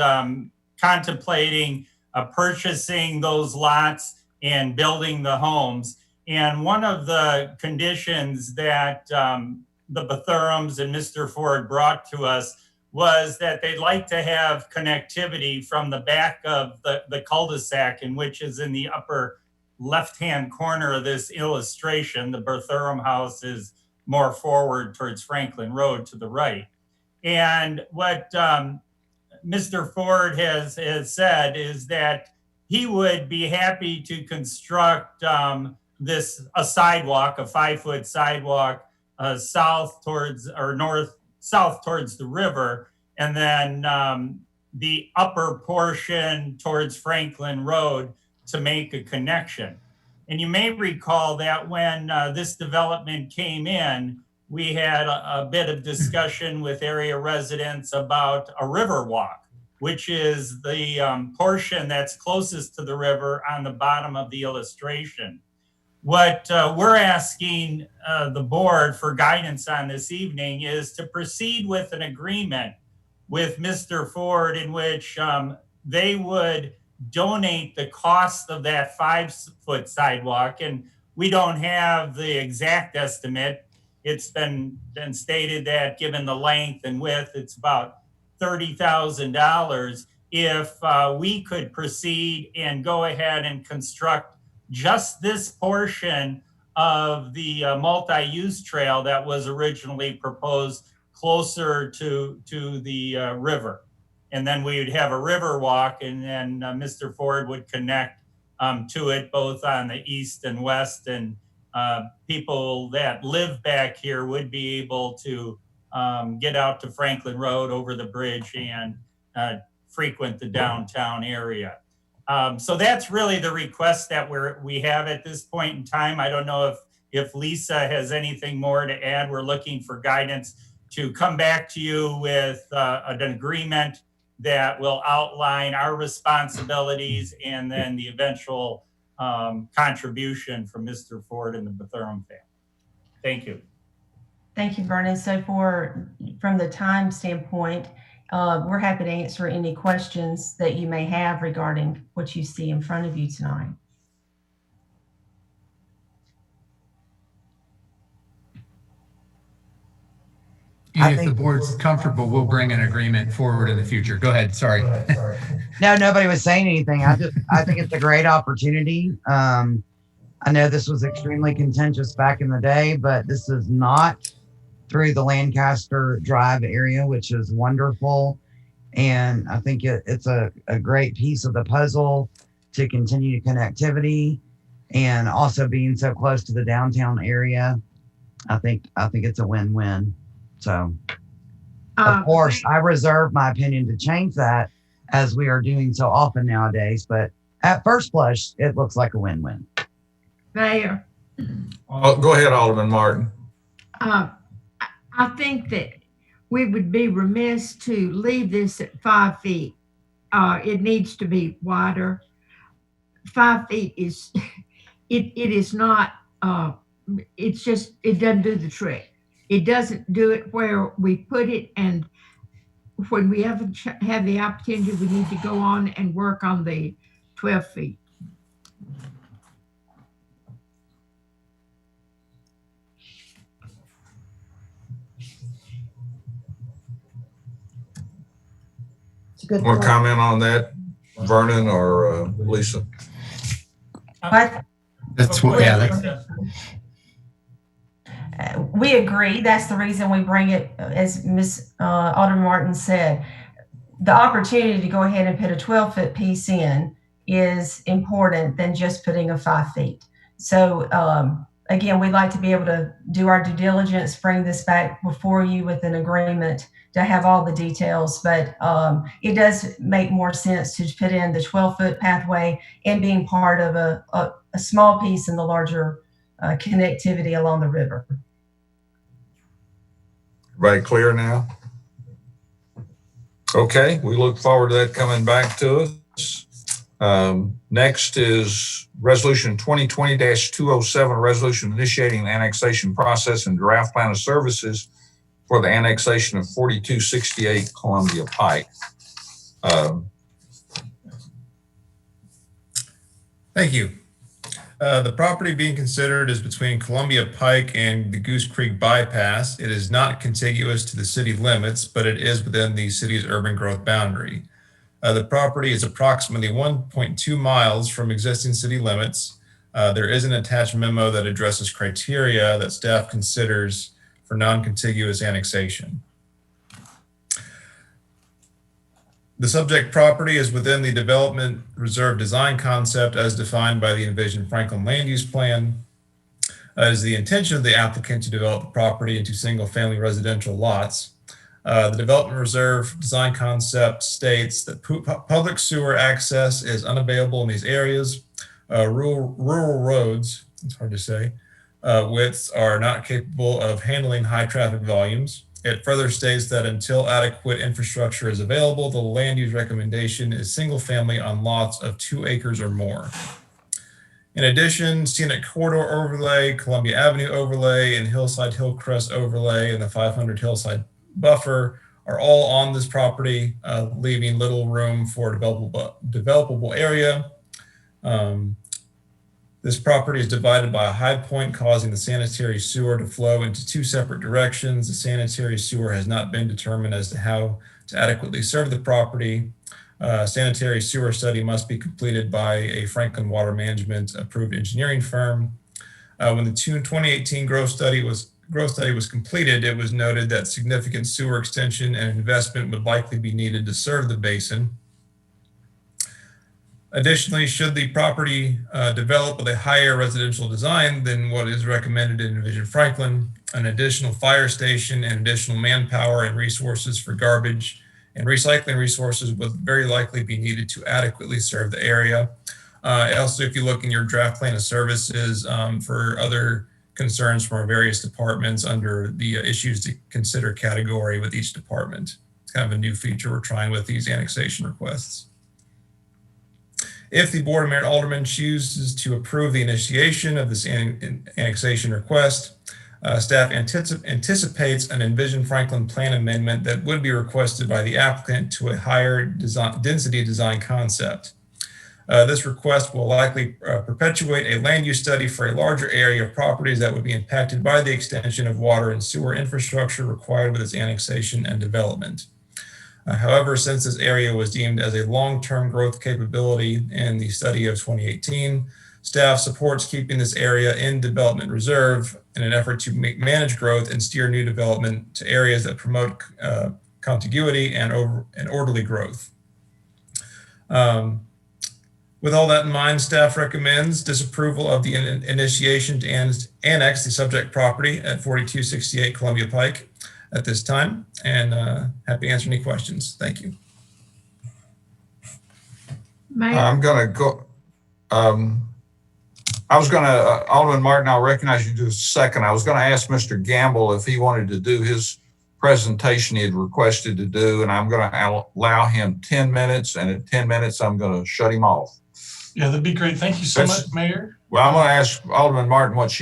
contemplating purchasing those lots and building the homes. And one of the conditions that the Bethurums and Mr. Ford brought to us was that they'd like to have connectivity from the back of the cul-de-sac, in which is in the upper left-hand corner of this illustration. The Bethurum house is more forward towards Franklin Road to the right. And what Mr. Ford has said is that he would be happy to construct a sidewalk, a 5-foot sidewalk, south towards the river, and then the upper portion towards Franklin Road to make a connection. And you may recall that when this development came in, we had a bit of discussion with area residents about a river walk, which is the portion that's closest to the river on the bottom of the illustration. What we're asking the board for guidance on this evening is to proceed with an agreement with Mr. Ford, in which they would donate the cost of that 5-foot sidewalk. And we don't have the exact estimate. It's been stated that given the length and width, it's about $30,000. If we could proceed and go ahead and construct just this portion of the multi-use trail that was originally proposed closer to the river. And then we would have a river walk, and then Mr. Ford would connect to it both on the east and west, and people that live back here would be able to get out to Franklin Road over the bridge and frequent the downtown area. So that's really the request that we have at this point in time. I don't know if Lisa has anything more to add. We're looking for guidance to come back to you with an agreement that will outline our responsibilities and then the eventual contribution from Mr. Ford and the Bethurum family. Thank you. Thank you, Vernon. So from the time standpoint, we're happy to answer any questions that you may have regarding what you see in front of you tonight. If the board's comfortable, we'll bring an agreement forward in the future. Go ahead. Sorry. No, nobody was saying anything. I think it's a great opportunity. I know this was extremely contentious back in the day, but this is not through the Lancaster Drive area, which is wonderful. And I think it's a great piece of the puzzle to continue connectivity, and also being so close to the downtown area. I think it's a win-win. So, of course, I reserve my opinion to change that, as we are doing so often nowadays. But at first blush, it looks like a win-win. Mayor. Go ahead, Alderman Martin. I think that we would be remiss to leave this at 5 feet. It needs to be wider. 5 feet is, it is not, it's just, it doesn't do the trick. It doesn't do it where we put it, and when we have the opportunity, we need to go on and work on the 12 feet. Good Want to comment on that, Vernon or Lisa? That's what, yeah. We agree. That's the reason we bring it, as Ms. Alderman Martin said. The opportunity to go ahead and put a 12-foot piece in is important than just putting a 5 feet. So again, we'd like to be able to do our due diligence, bring this back before you with an agreement to have all the details, but it does make more sense to put in the 12-foot pathway and being part of a small piece in the larger connectivity along the river. Everybody clear now? Okay, we look forward to that coming back to us. Next is Resolution 2020-207, resolution initiating the annexation process and draft plan of services for the annexation of 4268 Columbia Pike. Thank you. The property being considered is between Columbia Pike and the Goose Creek Bypass. It is not contiguous to the city limits, but it is within the city's urban growth boundary. The property is approximately 1.2 miles from existing city limits. There is an attached memo that addresses criteria that staff considers for non-contiguous annexation. The subject property is within the development reserve design concept as defined by the Envision Franklin Land Use Plan. It is the intention of the applicant to develop the property into single-family residential lots. The development reserve design concept states that public sewer access is unavailable in these areas. Rural roads, it's hard to say, widths are not capable of handling high traffic volumes. It further states that until adequate infrastructure is available, the land use recommendation is single family on lots of 2 acres or more. In addition, Scenic Corridor Overlay, Columbia Avenue Overlay, and Hillside Hillcrest Overlay and the 500 Hillside Buffer are all on this property, leaving little room for developable area. This property is divided by a high point, causing the sanitary sewer to flow into 2 separate directions. The sanitary sewer has not been determined as to how to adequately serve the property. Sanitary sewer study must be completed by a Franklin Water Management approved engineering firm. When the 2018 growth study was completed, it was noted that significant sewer extension and investment would likely be needed to serve the basin. Additionally, should the property develop with a higher residential design than what is recommended in Envision Franklin, an additional fire station and additional manpower and resources for garbage and recycling resources would very likely be needed to adequately serve the area. Also, if you look in your draft plan of services for other concerns from our various departments under the issues to consider category with each department. It's kind of a new feature we're trying with these annexation requests. If the Board of Mayor and Aldermen chooses to approve the initiation of this annexation request, staff anticipates an Envision Franklin plan amendment that would be requested by the applicant to a higher density design concept. This request will likely perpetuate a land use study for a larger area of properties that would be impacted by the extension of water and sewer infrastructure required with its annexation and development. However, since this area was deemed as a long-term growth capability in the study of 2018, staff supports keeping this area in development reserve in an effort to manage growth and steer new development to areas that promote contiguity and orderly growth. With all that in mind, staff recommends disapproval of the initiation to annex the subject property at 4268 Columbia Pike at this time, and happy to answer any questions. Thank you. I'm going to go. I was going to, Alderman Martin, I'll recognize you just a second. I was going to ask Mr. Gamble if he wanted to do his presentation he had requested to do, and I'm going to allow him 10 minutes, and at 10 minutes, I'm going to shut him off. Yeah, that'd be great. Thank you so much, Mayor. Well, I'm going to ask Alderman Martin what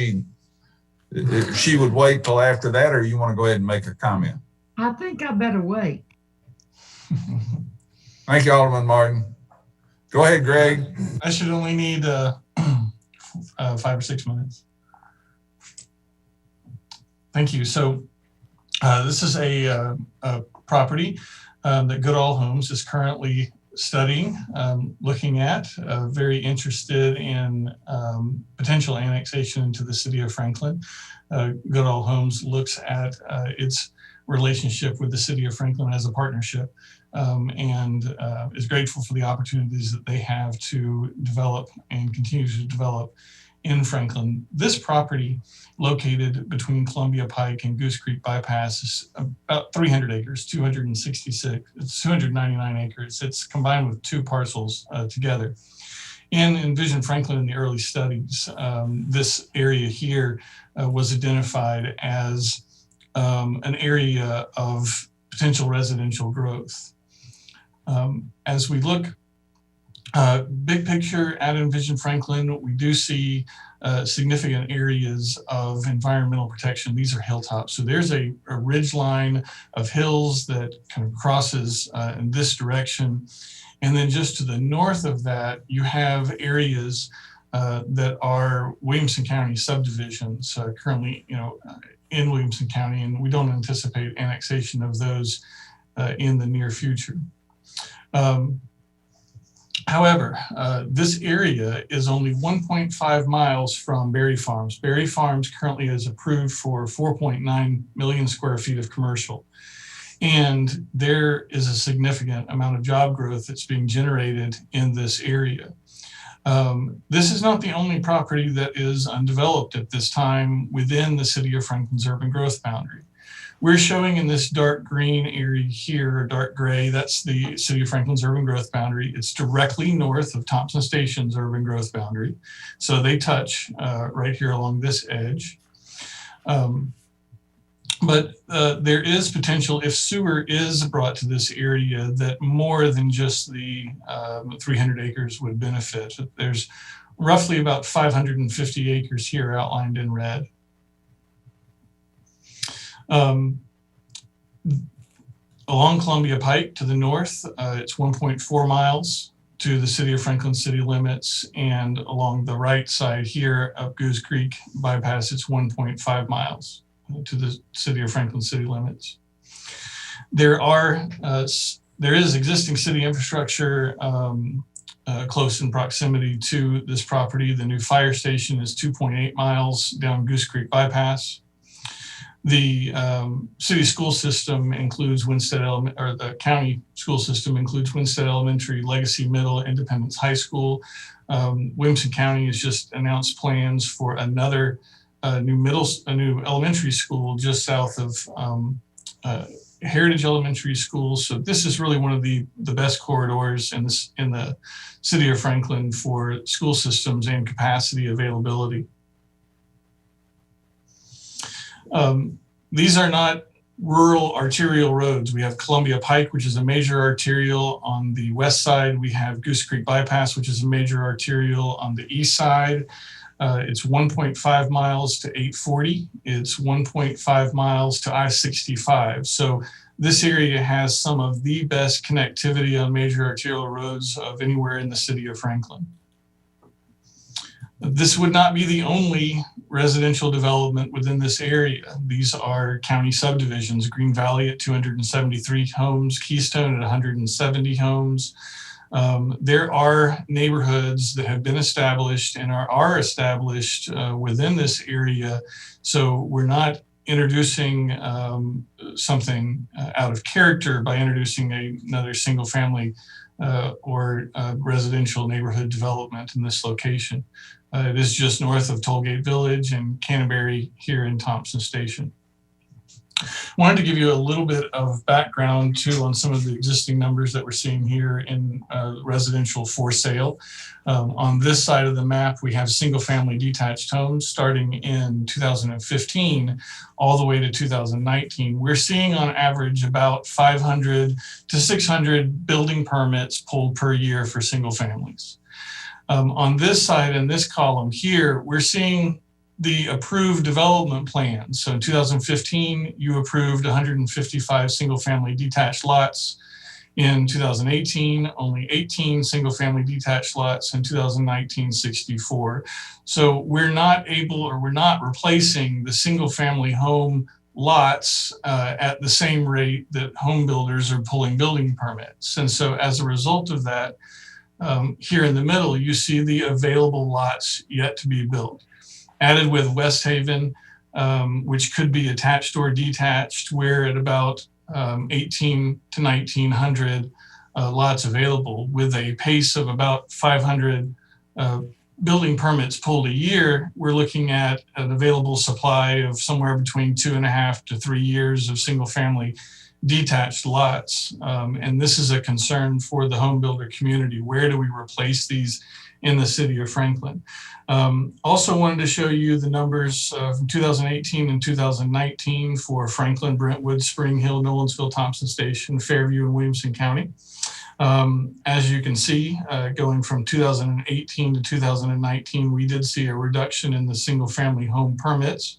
if she would wait till after that, or you want to go ahead and make a comment? I think I better wait. Thank you, Alderman Martin. Go ahead, Greg. I should only need 5 or 6 minutes. Thank you. So this is a property that Goodall Homes is currently studying, looking at, very interested in potential annexation into the city of Franklin. Goodall Homes looks at its relationship with the city of Franklin as a partnership, and is grateful for the opportunities that they have to develop and continue to develop in Franklin. This property, located between Columbia Pike and Goose Creek Bypass, is about 300 acres, 299 acres. It's combined with 2 parcels together. And in Envision Franklin, in the early studies, this area here was identified as an area of potential residential growth. As we look big picture at Envision Franklin, we do see significant areas of environmental protection. These are hilltops. So there's a ridge line of hills that kind of crosses in this direction. And then just to the north of that, you have areas that are Williamson County subdivisions currently, in Williamson County, and we don't anticipate annexation of those in the near future. However, this area is only 1.5 miles from Berry Farms. Berry Farms currently is approved for 4.9 million square feet of commercial. And there is a significant amount of job growth that's being generated in this area. This is not the only property that is undeveloped at this time within the City of Franklin's urban growth boundary. We're showing in this dark green area here, or dark gray, that's the City of Franklin's urban growth boundary. It's directly north of Thompson Station's urban growth boundary. So they touch right here along this edge. But there is potential, if sewer is brought to this area, that more than just the 300 acres would benefit. There's roughly about 550 acres here outlined in red. Along Columbia Pike to the north, it's 1.4 miles to the City of Franklin city limits, and along the right side here up Goose Creek Bypass, it's 1.5 miles to the City of Franklin city limits. There is existing city infrastructure close in proximity to this property. The new fire station is 2.8 miles down Goose Creek Bypass. The city school system includes Winstead or the county school system includes Winstead Elementary, Legacy Middle, Independence High School. Williamson County has just announced plans for another new elementary school just south of Heritage Elementary School. So this is really one of the best corridors in the City of Franklin for school systems and capacity availability. These are not rural arterial roads. We have Columbia Pike, which is a major arterial on the west side. We have Goose Creek Bypass, which is a major arterial on the east side. It's 1.5 miles to 840. It's 1.5 miles to I-65. So this area has some of the best connectivity on major arterial roads of anywhere in the City of Franklin. This would not be the only residential development within this area. These are county subdivisions: Green Valley at 273 homes, Keystone at 170 homes. There are neighborhoods that have been established and are established within this area. So we're not introducing something out of character by introducing another single family or residential neighborhood development in this location. It is just north of Tollgate Village and Canterbury here in Thompson Station. Wanted to give you a little bit of background too on some of the existing numbers that we're seeing here in residential for sale. On this side of the map, we have single family detached homes starting in 2015 all the way to 2019. We're seeing on average about 500 to 600 building permits pulled per year for single families. On this side, in this column here, we're seeing the approved development plans. So in 2015, you approved 155 single-family detached lots. In 2018, only 18 single-family detached lots. In 2019, 64. So we're not replacing the single-family home lots at the same rate that home builders are pulling building permits. And so as a result of that, here in the middle, you see the available lots yet to be built. Added with West Haven, which could be attached or detached, we're at about 18 to 1900 lots available with a pace of about 500 building permits pulled a year, we're looking at an available supply of somewhere between 2.5 to 3 years of single family detached lots. And this is a concern for the home builder community. Where do we replace these in the city of Franklin? Also wanted to show you the numbers from 2018 and 2019 for Franklin, Brentwood, Spring Hill, Nolensville, Thompson Station, Fairview, and Williamson County. As you can see, going from 2018 to 2019, we did see a reduction in the single family home permits.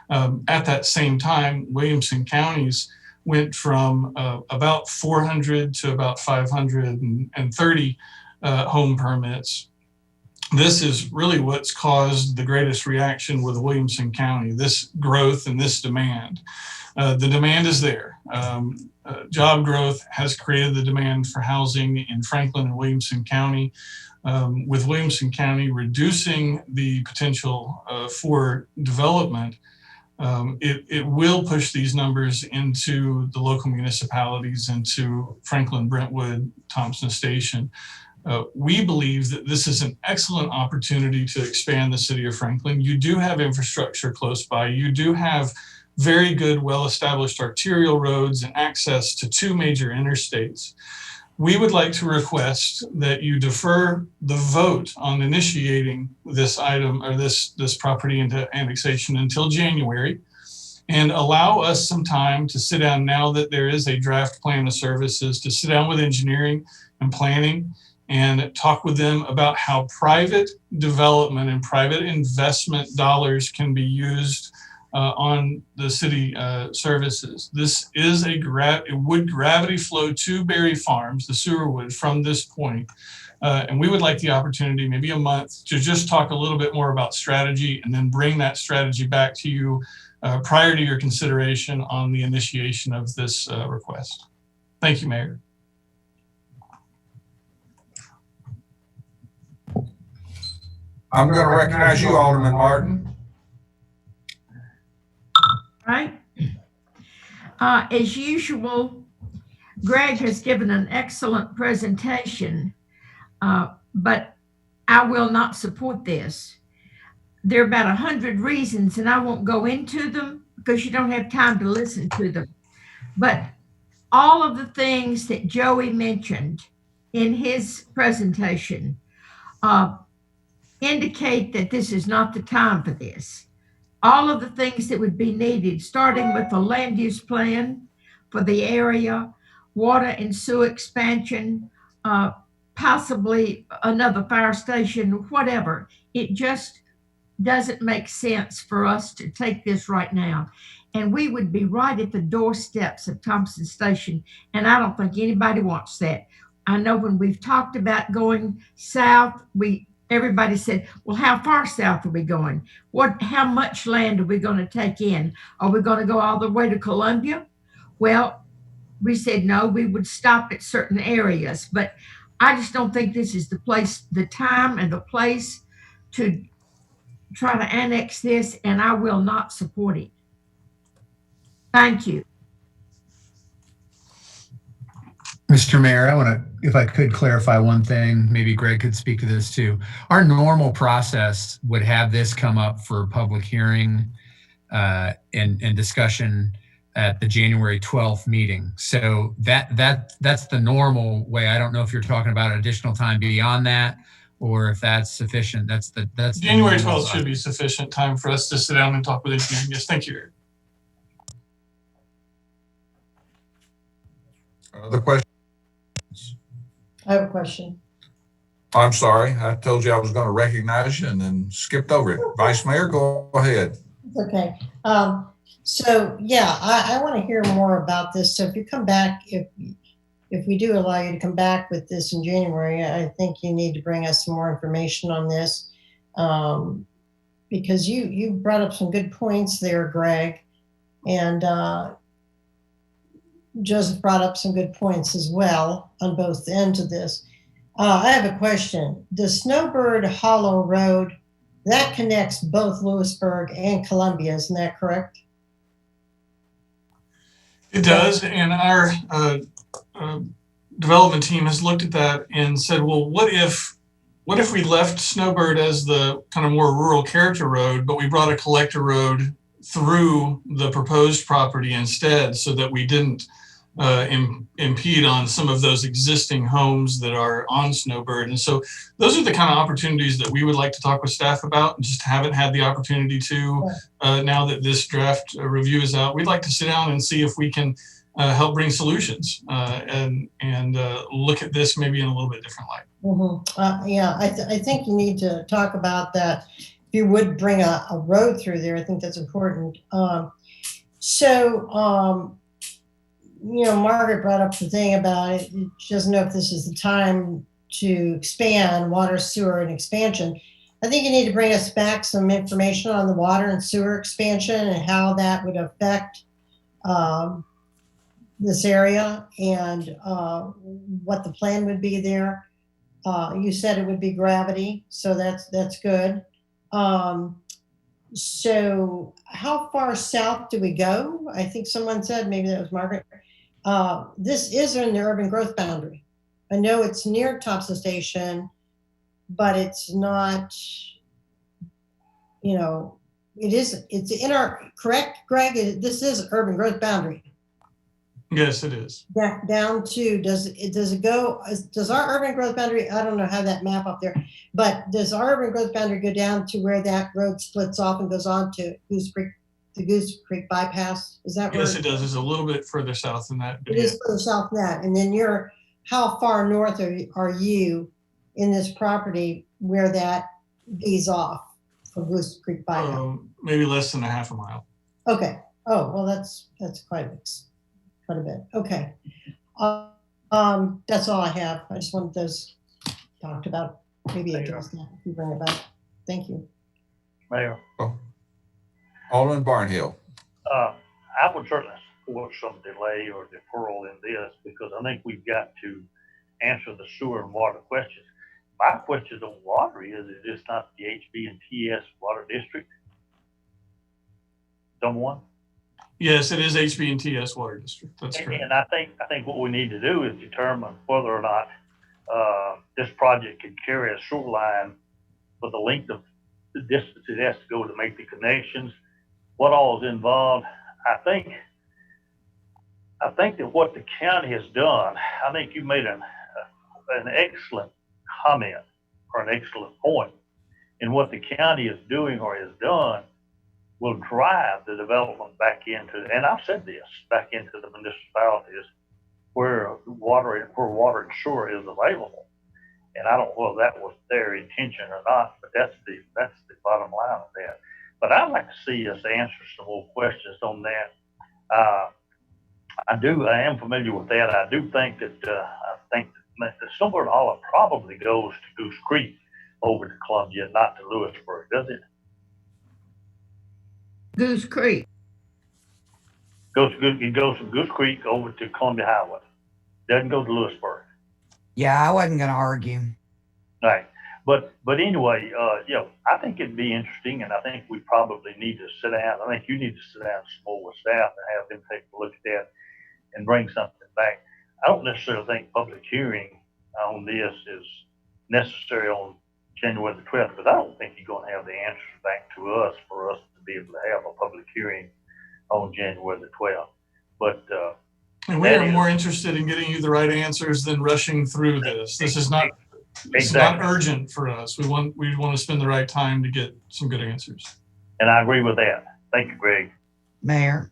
At that same time, Williamson counties went from about 400 to about 530 home permits. This is really what's caused the greatest reaction with Williamson County, this growth and this demand. The demand is there. Job growth has created the demand for housing in Franklin and Williamson County. With Williamson County reducing the potential for development, it will push these numbers into the local municipalities, into Franklin, Brentwood, Thompson Station. We believe that this is an excellent opportunity to expand the city of Franklin. You do have infrastructure close by. You do have very good, well-established arterial roads and access to 2 major interstates. We would like to request that you defer the vote on initiating this item or this property into annexation until January, and allow us some time to sit down, now that there is a draft plan of services, to sit down with engineering and planning and talk with them about how private development and private investment dollars can be used on the city services. This is it would gravity flow to Berry Farms, the sewer would, from this point. And we would like the opportunity, maybe a month, to just talk a little bit more about strategy and then bring that strategy back to you prior to your consideration on the initiation of this request. Thank you, Mayor. I'm going to recognize you, Alderman Martin. Right. As usual, Greg has given an excellent presentation, but I will not support this. There are about 100 reasons, and I won't go into them because you don't have time to listen to them. But all of the things that Joey mentioned in his presentation indicate that this is not the time for this. All of the things that would be needed, starting with the land use plan for the area, water and sewer expansion, possibly another fire station, whatever. It just doesn't make sense for us to take this right now. And we would be right at the doorsteps of Thompson Station. And I don't think anybody wants that. I know when we've talked about going south, everybody said, well, how far south are we going? How much land are we going to take in? Are we going to go all the way to Columbia? Well, we said, no, we would stop at certain areas, but I just don't think this is the place, the time and the place to try to annex this, and I will not support it. Thank you. Mr. Mayor, I want to, if I could clarify one thing, maybe Greg could speak to this too. Our normal process would have this come up for public hearing and discussion at the January 12th meeting. So that's the normal way. I don't know if you're talking about additional time beyond that or if that's sufficient. That's January 12th should be sufficient time for us to sit down and talk with engineering. Yes, thank you, Eric. Other questions? I have a question. I'm sorry. I told you I was going to recognize you and then skipped over it. Vice Mayor, go ahead. Okay. So yeah, I want to hear more about this. So if you come back, if we do allow you to come back with this in January, I think you need to bring us some more information on this, because you brought up some good points there, Greg, and Joseph brought up some good points as well on both ends of this. I have a question. The Snowbird Hollow Road, that connects both Lewisburg and Columbia, isn't that correct? It does, and our development team has looked at that and said, well, what if what if we left Snowbird as the kind of more rural character road, but we brought a collector road through the proposed property instead, so that we didn't impede on some of those existing homes that are on Snowbird? And so those are the kind of opportunities that we would like to talk with staff about, and just haven't had the opportunity to now that this draft review is out. We'd like to sit down and see if we can help bring solutions and look at this maybe in a little bit different light. Yeah, I think you need to talk about that. If you would bring a road through there, I think that's important. Margaret brought up the thing about it. She doesn't know if this is the time to expand water, sewer, and expansion. I think you need to bring us back some information on the water and sewer expansion and how that would affect this area, and what the plan would be there. You said it would be gravity, so that's good. So how far south do we go? I think someone said, maybe that was Margaret, this is in the urban growth boundary. I know it's near Thompson Station, but it's not, it's in our, correct, Greg? This is urban growth boundary. Yes, it is. Down to, does our urban growth boundary, I don't know how that map up there, but does our urban growth boundary go down to where that road splits off and goes on to Goose Creek, the Goose Creek bypass? Is that Yes, it does. It's a little bit further south than that. It is further south than that. And then how far north are you in this property where that goes off from Goose Creek bypass? Maybe less than a half a mile. Okay. Oh, well, that's quite a bit. Okay. That's all I have. I just wanted those talked about. Maybe address that if you bring it back. Thank you. Mayor. Alderman Barnhill. I would certainly support some delay or deferral in this, because I think we've got to answer the sewer and water questions. My question on water is this not the HB&TS water district? Someone? Yes, it is HB&TS water district. That's correct. And I think what we need to do is determine whether or not this project can carry a sewer line for the length of the distance it has to go to make the connections. What all is involved? I think that what the county has done, I think you made an excellent comment or an excellent point in what the county is doing or has done will drive the development back into, and I've said this, back into the municipalities where water and sewer is available. And I don't know if that was their intention or not, but that's the bottom line of that. But I'd like to see us answer some more questions on that. I am familiar with that. I do think that the Snowbird Hollow probably goes to Goose Creek over to Columbia, not to Lewisburg, does it? Goose Creek. It goes from Goose Creek over to Columbia Highway. Doesn't go to Lewisburg. Yeah, I wasn't going to argue. Right. But anyway, I think it'd be interesting, and I think we probably need to sit down. I think you need to sit down some more with staff and have them take a look at that and bring something back. I don't necessarily think public hearing on this is necessary on January the 12th, but I don't think you're going to have the answers back to us for us to be able to have a public hearing on January the 12th. But and we are more interested in getting you the right answers than rushing through this. This is not not urgent for us. We want to spend the right time to get some good answers. And I agree with that. Thank you, Greg. Mayor.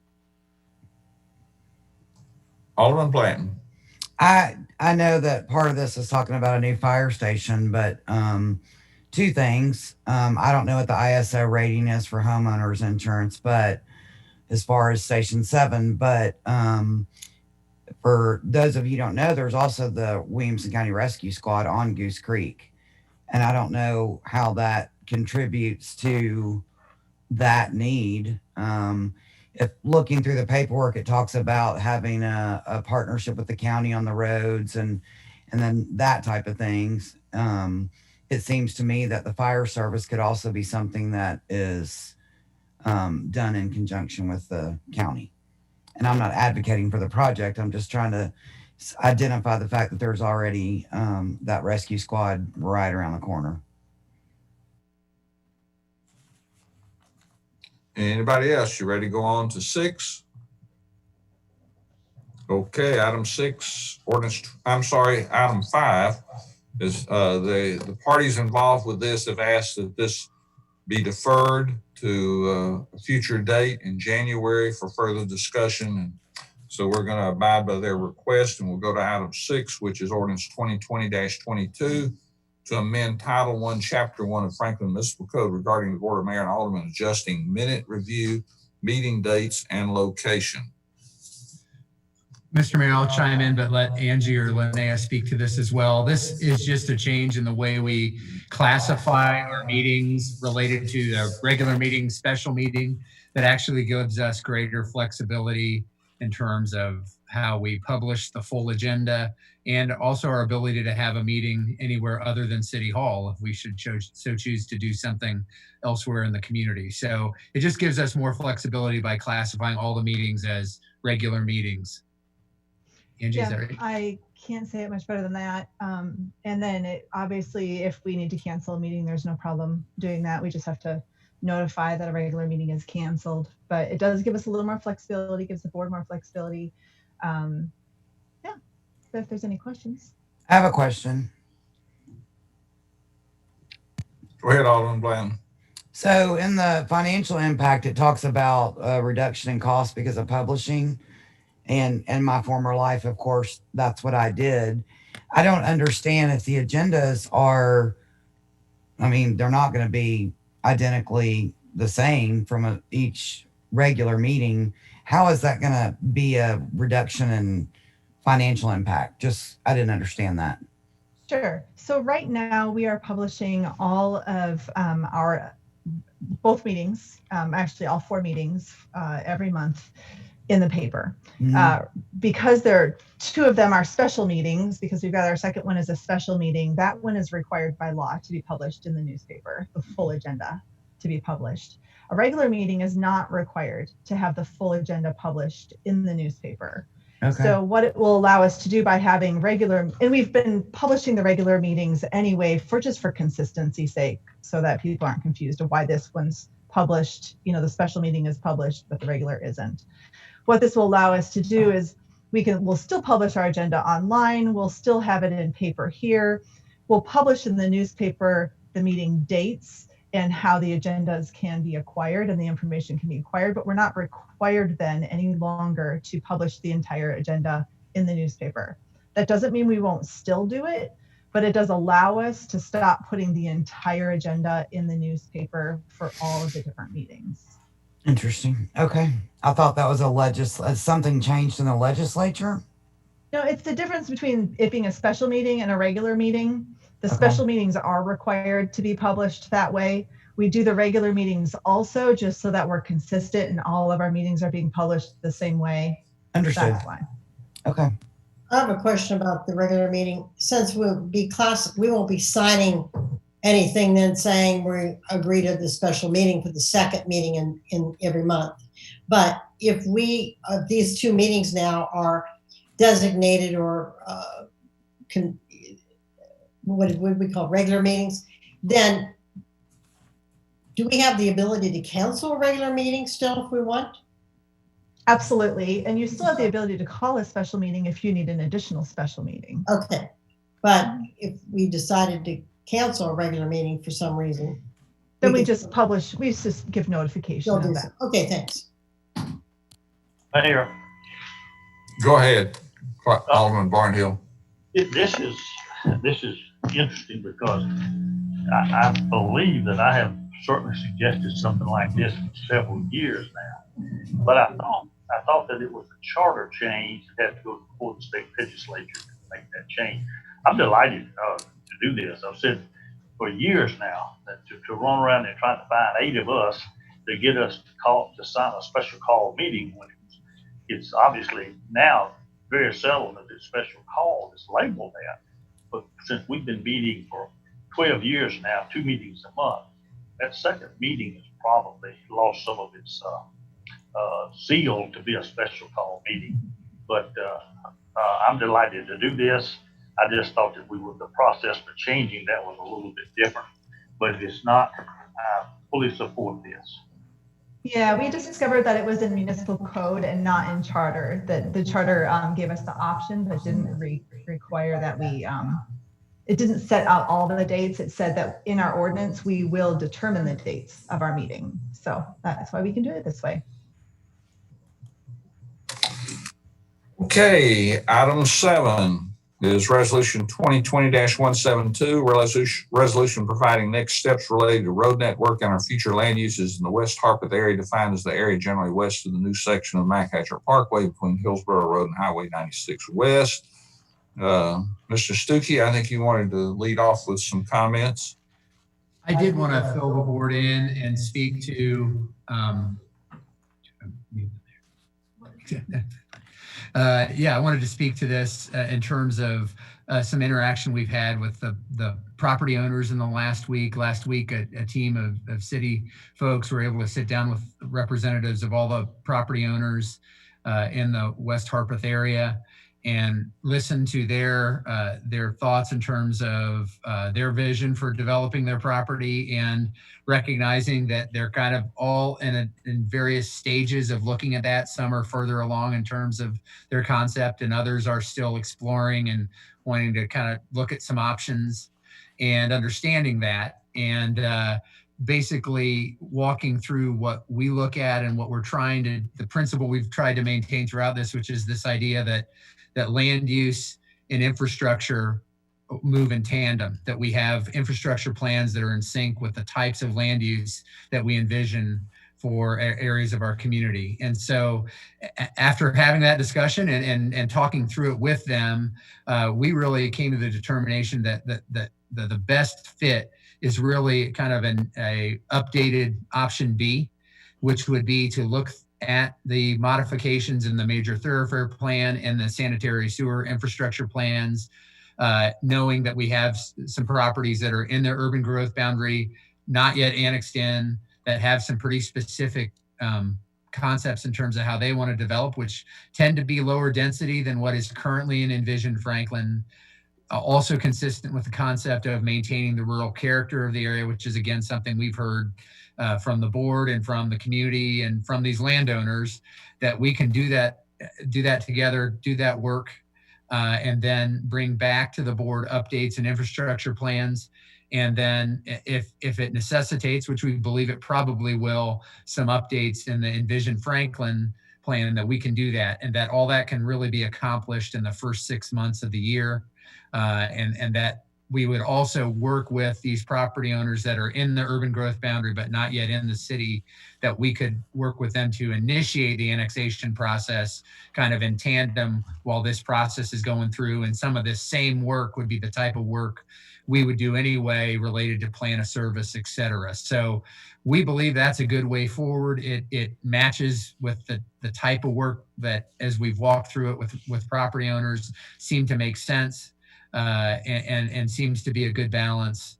Alderman Blanton. I know that part of this is talking about a new fire station, but two things. I don't know what the ISO rating is for homeowners insurance, but as far as Station 7, but for those of you who don't know, there's also the Williamson County Rescue Squad on Goose Creek. And I don't know how that contributes to that need. If looking through the paperwork, it talks about having a partnership with the county on the roads and then that type of things. It seems to me that the fire service could also be something that is done in conjunction with the county. And I'm not advocating for the project. I'm just trying to identify the fact that there's already that rescue squad right around the corner. Anybody else? You ready to go on to 6? Okay, item 5 is the parties involved with this have asked that this be deferred to a future date in January for further discussion. And so we're going to abide by their request, and we'll go to item 6, which is ordinance 2020-22 to amend Title I, Chapter 1 of Franklin Municipal Code regarding the Board of Mayor and Aldermen adjusting minute review, meeting dates, and location. Mr. Mayor, I'll chime in, but let Angie or Linnea speak to this as well. This is just a change in the way we classify our meetings related to a regular meeting, special meeting, that actually gives us greater flexibility in terms of how we publish the full agenda, and also our ability to have a meeting anywhere other than City Hall if we should so choose to do something elsewhere in the community. So it just gives us more flexibility by classifying all the meetings as regular meetings. Angie, is that right? I can't say it much better than that. And then obviously, if we need to cancel a meeting, there's no problem doing that. We just have to notify that a regular meeting is canceled. But it does give us a little more flexibility, gives the board more flexibility. Yeah, so if there's any questions. I have a question. Go ahead, Alderman Bland. So in the financial impact, it talks about a reduction in cost because of publishing. And in my former life, of course, that's what I did. I don't understand if the agendas are, I mean, they're not going to be identically the same from each regular meeting. How is that going to be a reduction in financial impact? Just, I didn't understand that. Sure. So right now we are publishing all of our both meetings, actually all 4 meetings every month in the paper. Because 2 of them are special meetings, because we've got our second one is a special meeting. That one is required by law to be published in the newspaper, the full agenda to be published. A regular meeting is not required to have the full agenda published in the newspaper. Okay. So what it will allow us to do by having regular, and we've been publishing the regular meetings anyway for consistency's sake, so that people aren't confused of why this one's published, the special meeting is published, but the regular isn't. What this will allow us to do is we'll still publish our agenda online. We'll still have it in paper here. We'll publish in the newspaper the meeting dates and how the agendas can be acquired and the information can be acquired, but we're not required then any longer to publish the entire agenda in the newspaper. That doesn't mean we won't still do it, but it does allow us to stop putting the entire agenda in the newspaper for all of the different meetings. Interesting. Okay. I thought that was something changed in the legislature. No, it's the difference between it being a special meeting and a regular meeting. The special meetings are required to be published that way. We do the regular meetings also just so that we're consistent and all of our meetings are being published the same way. Understood. That's why. Okay. I have a question about the regular meeting. Since we won't be signing anything then saying we agree to the special meeting for the second meeting in every month. But if these 2 meetings now are designated or what would we call regular meetings, then do we have the ability to cancel a regular meeting still if we want? Absolutely. And you still have the ability to call a special meeting if you need an additional special meeting. Okay. But if we decided to cancel a regular meeting for some reason, then we just give notification of that. Okay, thanks. Mayor. Go ahead, Alderman Barnhill. This is interesting because I believe that I have certainly suggested something like this for several years now. But I thought that it was a charter change that had to go before the state legislature to make that change. I'm delighted to do this. I've said for years now that to run around and trying to find 8 of us to get us to sign a special call meeting when it's obviously now very seldom that this special call is labeled that. But since we've been meeting for 12 years now, 2 meetings a month, that second meeting has probably lost some of its zeal to be a special call meeting. But I'm delighted to do this. I just thought that the process for changing that was a little bit different, but if it's not, I fully support this. Yeah, we just discovered that it was in municipal code and not in charter. That the charter gave us the option, but didn't require that we. It didn't set out all the dates. It said that in our ordinance we will determine the dates of our meeting. So that's why we can do it this way. Okay, item 7 is resolution 2020-172, resolution providing next steps related to road network and our future land uses in the West Harpeth area, defined as the area generally west of the new section of McHatcher Parkway between Hillsborough Road and Highway 96 West. Mr. Stuckey, I think you wanted to lead off with some comments. I did want to fill the board in and speak to I wanted to speak to this in terms of some interaction we've had with the property owners in the last week. Last week, a team of city folks were able to sit down with representatives of all the property owners in the West Harpeth area and listen to their thoughts in terms of their vision for developing their property, and recognizing that they're kind of all in various stages of looking at that. Some are further along in terms of their concept, and others are still exploring and wanting to kind of look at some options and understanding that. And basically walking through what we look at and what we're the principle we've tried to maintain throughout this, which is this idea that land use and infrastructure move in tandem, that we have infrastructure plans that are in sync with the types of land use that we envision for areas of our community. And so after having that discussion and talking through it with them, we really came to the determination that the best fit is really kind of a updated option B, which would be to look at the modifications in the major thoroughfare plan and the sanitary sewer infrastructure plans, knowing that we have some properties that are in the urban growth boundary, not yet annexed in, that have some pretty specific concepts in terms of how they want to develop, which tend to be lower density than what is currently in Envision Franklin. Also consistent with the concept of maintaining the rural character of the area, which is again something we've heard from the board and from the community and from these landowners, that we can do that together, do that work, and then bring back to the board updates and infrastructure plans. And then if it necessitates, which we believe it probably will, some updates in the Envision Franklin plan, that we can do that, and that all that can really be accomplished in the first 6 months of the year. And that we would also work with these property owners that are in the urban growth boundary but not yet in the city, that we could work with them to initiate the annexation process kind of in tandem while this process is going through. And some of this same work would be the type of work we would do anyway related to plan of service, et cetera. So we believe that's a good way forward. It matches with the type of work that, as we've walked through it with property owners, seem to make sense. And seems to be a good balance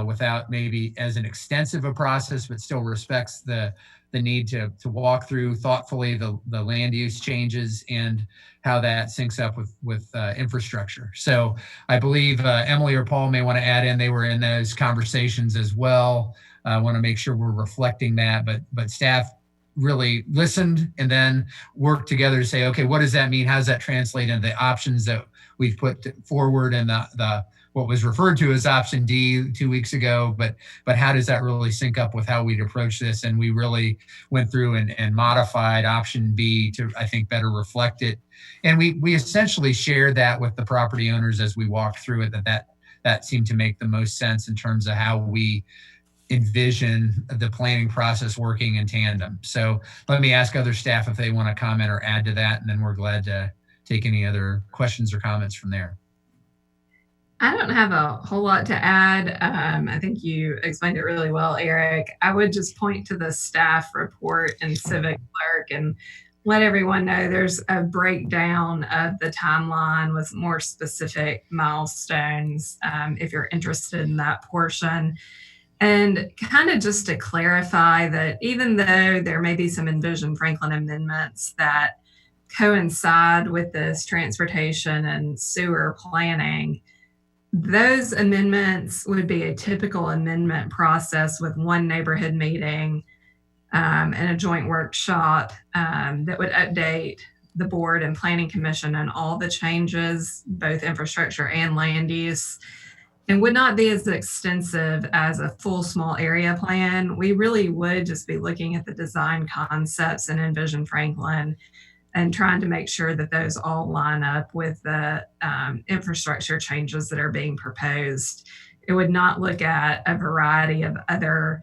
without maybe as an extensive a process, but still respects the need to walk through thoughtfully the land use changes and how that syncs up with infrastructure. So I believe Emily or Paul may want to add in, they were in those conversations as well. I want to make sure we're reflecting that, but staff really listened and then worked together to say, okay, what does that mean? How does that translate into the options that we've put forward and the what was referred to as option D 2 weeks ago, but how does that really sync up with how we'd approach this? And we really went through and modified option B to, I think, better reflect it. And we essentially shared that with the property owners as we walked through it, that seemed to make the most sense in terms of how we envision the planning process working in tandem. So let me ask other staff if they want to comment or add to that, and then we're glad to take any other questions or comments from there. I don't have a whole lot to add. I think you explained it really well, Eric. I would just point to the staff report and Civic Clerk and let everyone know there's a breakdown of the timeline with more specific milestones if you're interested in that portion. And kind of just to clarify that even though there may be some Envision Franklin amendments that coincide with this transportation and sewer planning, those amendments would be a typical amendment process with one neighborhood meeting and a joint workshop that would update the board and planning commission on all the changes, both infrastructure and land use, and would not be as extensive as a full small area plan. We really would just be looking at the design concepts and Envision Franklin and trying to make sure that those all line up with the infrastructure changes that are being proposed. It would not look at a variety of other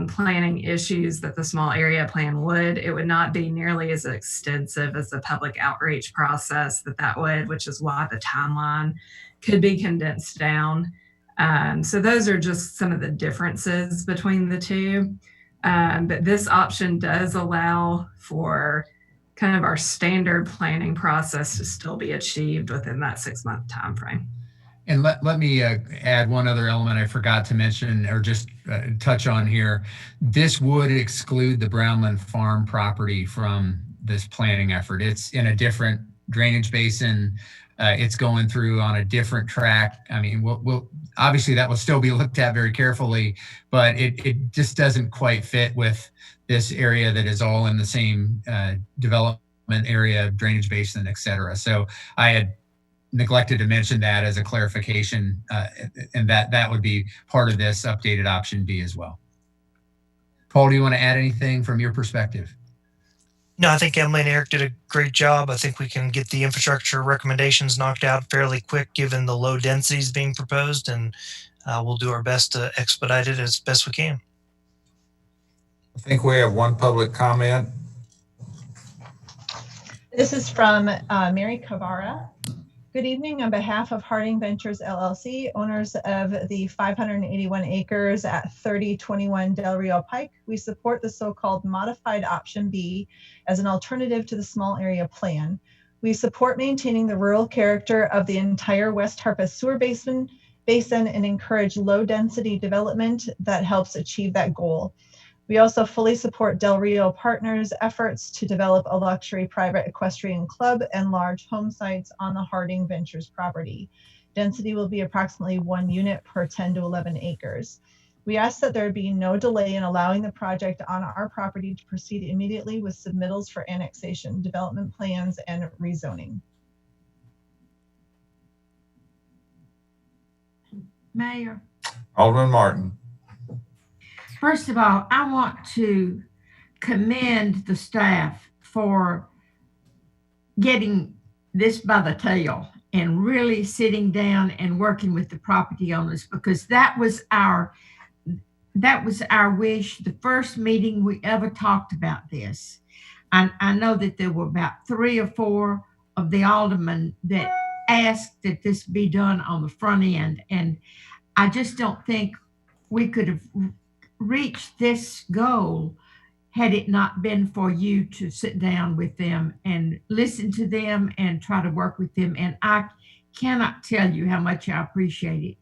planning issues that the small area plan would. It would not be nearly as extensive as the public outreach process that would, which is why the timeline could be condensed down. So those are just some of the differences between the two. But this option does allow for kind of our standard planning process to still be achieved within that 6-month time frame. And let me add one other element I forgot to mention or just touch on here. This would exclude the Brownland Farm property from this planning effort. It's in a different drainage basin. It's going through on a different track. I mean, we'll obviously that will still be looked at very carefully, but it just doesn't quite fit with this area that is all in the same development area, drainage basin, et cetera. So I had neglected to mention that as a clarification, and that would be part of this updated option B as well. Paul, do you want to add anything from your perspective? No, I think Emily and Eric did a great job. I think we can get the infrastructure recommendations knocked out fairly quick given the low densities being proposed, and we'll do our best to expedite it as best we can. I think we have one public comment. This is from Mary Cavara. Good evening. On behalf of Harding Ventures LLC, owners of the 581 acres at 3021 Del Rio Pike, we support the so-called modified option B as an alternative to the small area plan. We support maintaining the rural character of the entire West Harpeth sewer basin and encourage low density development that helps achieve that goal. We also fully support Del Rio Partners' efforts to develop a luxury private equestrian club and large home sites on the Harding Ventures property. Density will be approximately 1 unit per 10 to 11 acres. We ask that there be no delay in allowing the project on our property to proceed immediately with submittals for annexation, development plans, and rezoning. Mayor. Alderman Martin. First of all, I want to commend the staff for getting this by the tail and really sitting down and working with the property owners, because that was our wish. The first meeting we ever talked about this. I know that there were about 3 or 4 of the aldermen that asked that this be done on the front end. And I just don't think we could have reached this goal had it not been for you to sit down with them and listen to them and try to work with them. And I cannot tell you how much I appreciate it.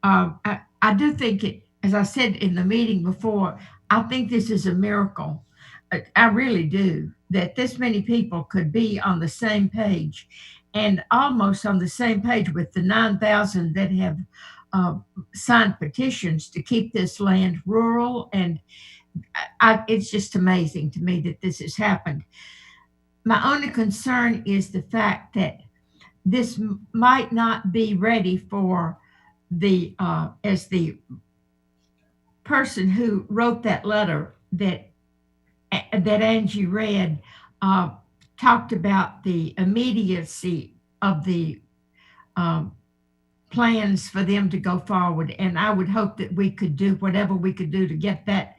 I do think it, as I said in the meeting before, I think this is a miracle. I really do, that this many people could be on the same page and almost on the same page with the 9,000 that have signed petitions to keep this land rural. And it's just amazing to me that this has happened. My only concern is the fact that this might not be ready for the, as the person who wrote that letter that Angie read, talked about the immediacy of the plans for them to go forward. And I would hope that we could do whatever we could do to get that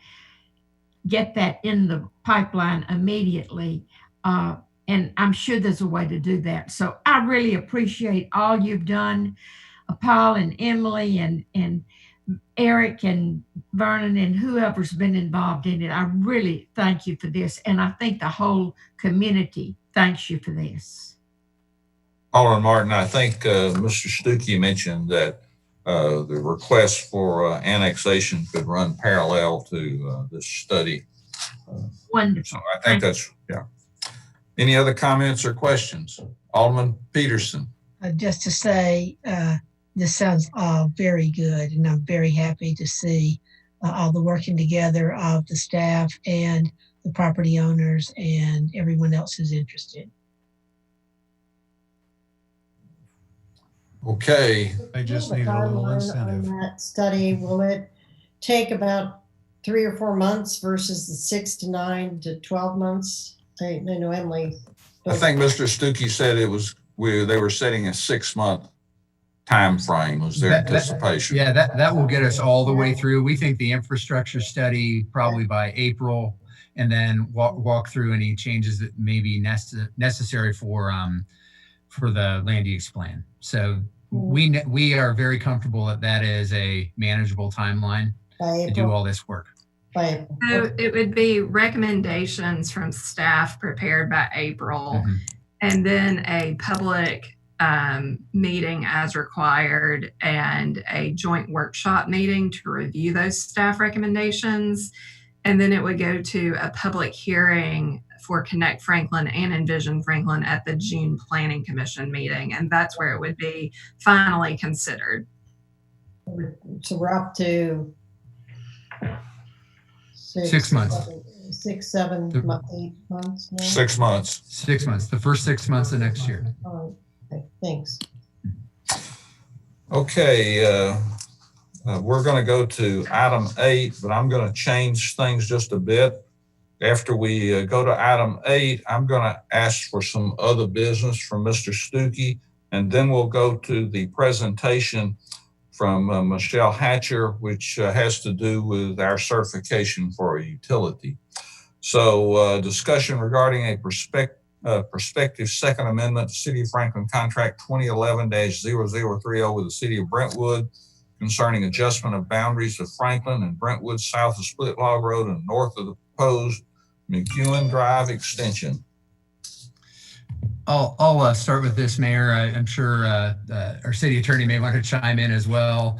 in the pipeline immediately. And I'm sure there's a way to do that. So I really appreciate all you've done, Paul and Emily and Eric and Vernon and whoever's been involved in it. I really thank you for this. And I think the whole community thanks you for this. Alderman Martin, I think Mr. Stuckey mentioned that the request for annexation could run parallel to this study. Wonderful. So I think that's, yeah. Any other comments or questions? Alderman Peterson. Just to say, this sounds very good, and I'm very happy to see all the working together of the staff and the property owners and everyone else who's interested. Okay. I just The need a little timeline incentive. on that study, will it take about 3 or 4 months versus the 6 to 9 to 12 months? I know Emily. I think Mr. Stuckey said they were setting a 6-month time frame was their anticipation. Yeah, that will get us all the way through. We think the infrastructure study probably by April, and then walk through any changes that may be necessary for the land use plan. So we are very comfortable that is a manageable timeline to do all this work. Right. So it would be recommendations from staff prepared by April, and then a public meeting as required and a joint workshop meeting to review those staff recommendations. And then it would go to a public hearing for Connect Franklin and Envision Franklin at the June Planning Commission meeting. And that's where it would be finally considered. So we're up to 6 months. 6, 7, 8 months now? 6 months. 6 months. The first 6 months of next year. All right. Okay, thanks. Okay, we're going to go to item 8, but I'm going to change things just a bit. After we go to item 8, I'm going to ask for some other business from Mr. Stuckey, and then we'll go to the presentation from Michelle Hatcher, which has to do with our certification for a utility. So discussion regarding a prospective Second Amendment to City of Franklin Contract 2011-0030 with the City of Brentwood concerning adjustment of boundaries of Franklin and Brentwood south of Split Log Road and north of the proposed McEwen Drive extension. I'll start with this, Mayor. I'm sure our city attorney may want to chime in as well.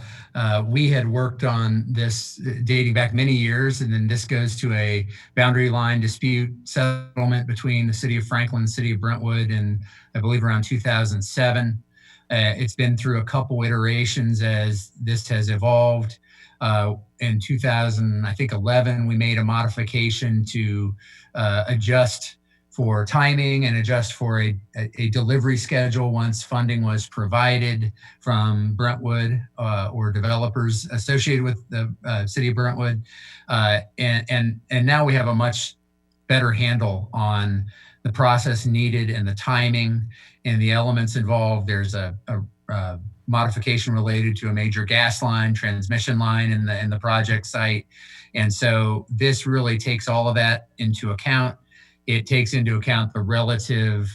We had worked on this dating back many years, and then this goes to a boundary line dispute settlement between the City of Franklin and the City of Brentwood, and I believe around 2007. It's been through a couple iterations as this has evolved. In 2011, we made a modification to adjust for timing and adjust for a delivery schedule once funding was provided from Brentwood or developers associated with the City of Brentwood. And now we have a much better handle on the process needed and the timing and the elements involved. There's a modification related to a major gas line, transmission line in the project site. And so this really takes all of that into account. It takes into account the relative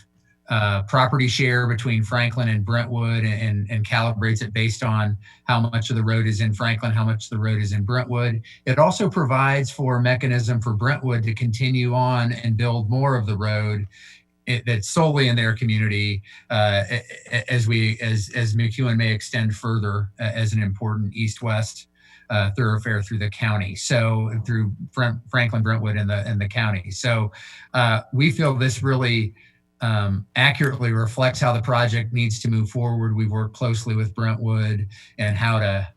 property share between Franklin and Brentwood and calibrates it based on how much of the road is in Franklin, how much of the road is in Brentwood. It also provides for a mechanism for Brentwood to continue on and build more of the road that's solely in their community as McEwen may extend further as an important east-west thoroughfare through the county. So through Franklin, Brentwood, and the county. So we feel this really accurately reflects how the project needs to move forward. We've worked closely with Brentwood and how to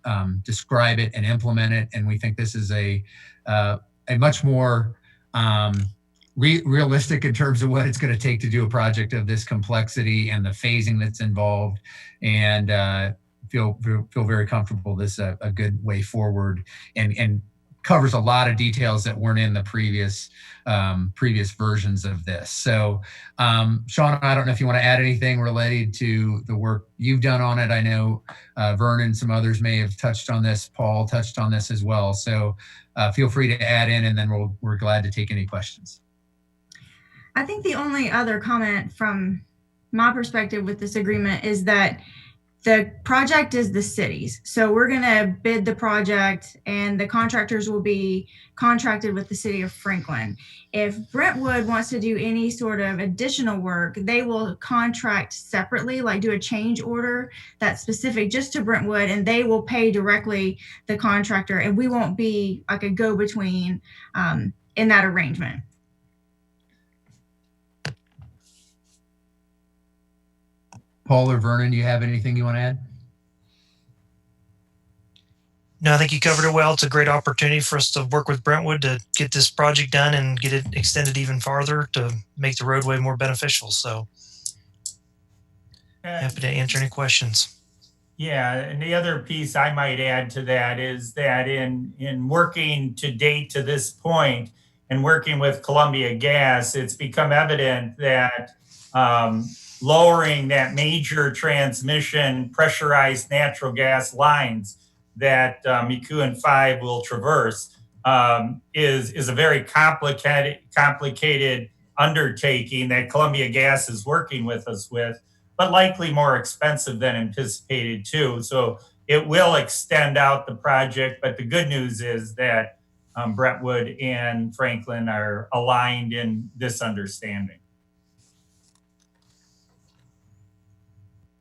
describe it and implement it. And we think this is a much more realistic in terms of what it's going to take to do a project of this complexity and the phasing that's involved, and feel very comfortable this is a good way forward and covers a lot of details that weren't in the previous versions of this. So Sean, I don't know if you want to add anything related to the work you've done on it. I know Vernon, some others may have touched on this. Paul touched on this as well. So feel free to add in, and then we're glad to take any questions. I think the only other comment from my perspective with this agreement is that the project is the city's. So we're going to bid the project and the contractors will be contracted with the City of Franklin. If Brentwood wants to do any sort of additional work, they will contract separately, like do a change order that's specific just to Brentwood, and they will pay directly the contractor, and we won't be like a go-between in that arrangement. Paul or Vernon, do you have anything you want to add? No, I think you covered it well. It's a great opportunity for us to work with Brentwood to get this project done and get it extended even farther to make the roadway more beneficial. So happy to answer any questions. Yeah, and the other piece I might add to that is that in working to date to this point and working with Columbia Gas, it's become evident that lowering that major transmission pressurized natural gas lines that McEwen 5 will traverse is a very complicated undertaking that Columbia Gas is working with us with, but likely more expensive than anticipated too. So it will extend out the project, but the good news is that Brentwood and Franklin are aligned in this understanding.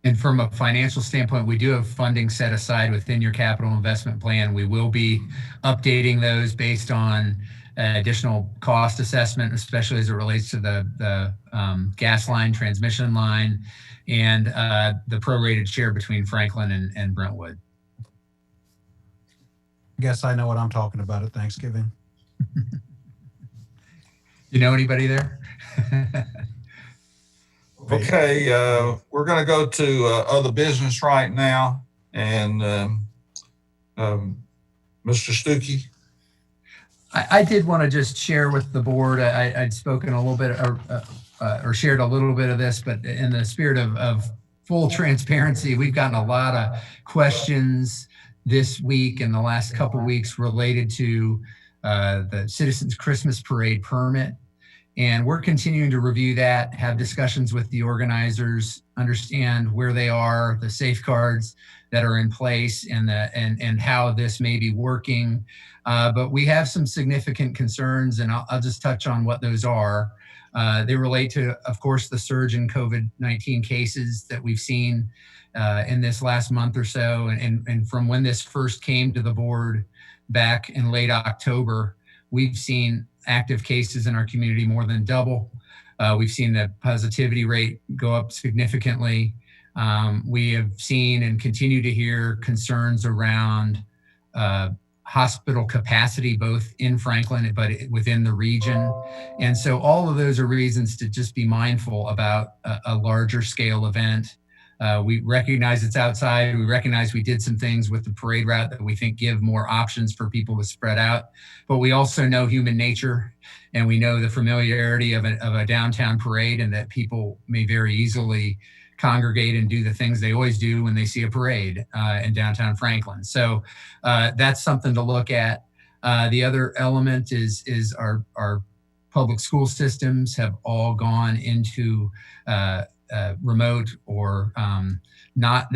And from a financial standpoint, we do have funding set aside within your capital investment plan. We will be updating those based on additional cost assessment, especially as it relates to the gas line, transmission line, and the prorated share between Franklin and Brentwood. I guess I know what I'm talking about at Thanksgiving. You know anybody there? Okay, we're going to go to other business right now. And Mr. Stuckey. I did want to just share with the board, I'd spoken a little bit or shared a little bit of this, but in the spirit of full transparency, we've gotten a lot of questions this week and the last couple of weeks related to the Citizens Christmas Parade permit. And we're continuing to review that, have discussions with the organizers, understand where they are, the safeguards that are in place, and how this may be working. But we have some significant concerns, and I'll just touch on what those are. They relate to, of course, the surge in COVID-19 cases that we've seen in this last month or so. And from when this first came to the board back in late October, we've seen active cases in our community more than double. We've seen the positivity rate go up significantly. We have seen and continue to hear concerns around hospital capacity, both in Franklin, but within the region. And so all of those are reasons to just be mindful about a larger scale event. We recognize it's outside. We recognize we did some things with the parade route that we think give more options for people to spread out. But we also know human nature, and we know the familiarity of a downtown parade, and that people may very easily congregate and do the things they always do when they see a parade in downtown Franklin. So that's something to look at. The other element is our public school systems have all gone into remote or not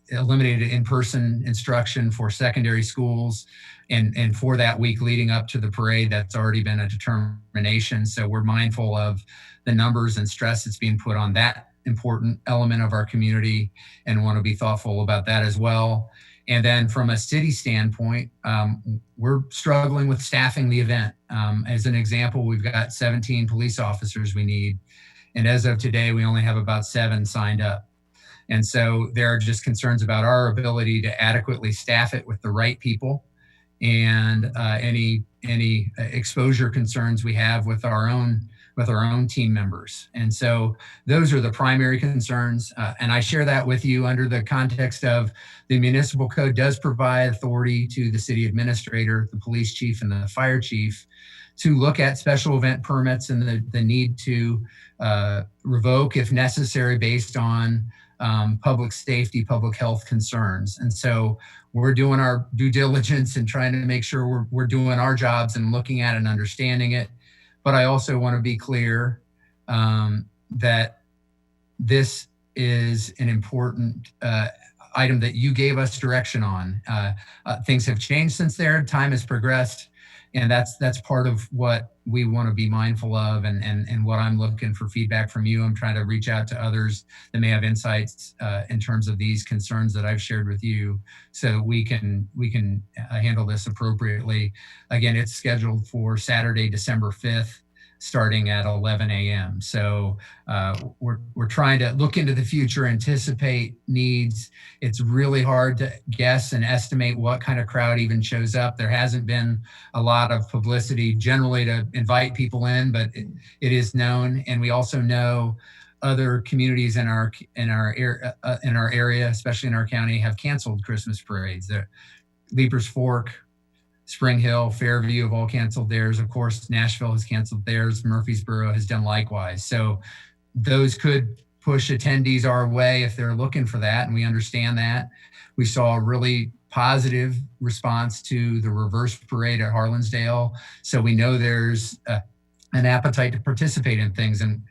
eliminated in-person instruction for secondary schools. And for that week leading up to the parade, that's already been a determination. So we're mindful of the numbers and stress that's being put on that important element of our community and want to be thoughtful about that as well. And then from a city standpoint, we're struggling with staffing the event. As an example, we've got 17 police officers we need. And as of today, we only have about 7 signed up. And so there are just concerns about our ability to adequately staff it with the right people, and any exposure concerns we have with our own team members. And so those are the primary concerns. And I share that with you under the context of the municipal code does provide authority to the city administrator, the police chief, and the fire chief to look at special event permits and the need to revoke if necessary based on public safety, public health concerns. And so we're doing our due diligence and trying to make sure we're doing our jobs and looking at it and understanding it. But I also want to be clear that this is an important item that you gave us direction on. Things have changed since there, time has progressed, and that's part of what we want to be mindful of, and what I'm looking for feedback from you. I'm trying to reach out to others that may have insights in terms of these concerns that I've shared with you, so we can handle this appropriately. Again, it's scheduled for Saturday, December 5th. starting at 11 a.m. So we're trying to look into the future, anticipate needs. It's really hard to guess and estimate what kind of crowd even shows up. There hasn't been a lot of publicity generally to invite people in, but it is known. And we also know other communities in our area, especially in our county, have canceled Christmas parades. Leapers Fork, Spring Hill, Fairview have all canceled theirs. Of course, Nashville has canceled theirs. Murfreesboro has done likewise. So those could push attendees our way if they're looking for that, and we understand that. We saw a really positive response to the reverse parade at Harlansdale. So we know there's an appetite to participate in things, and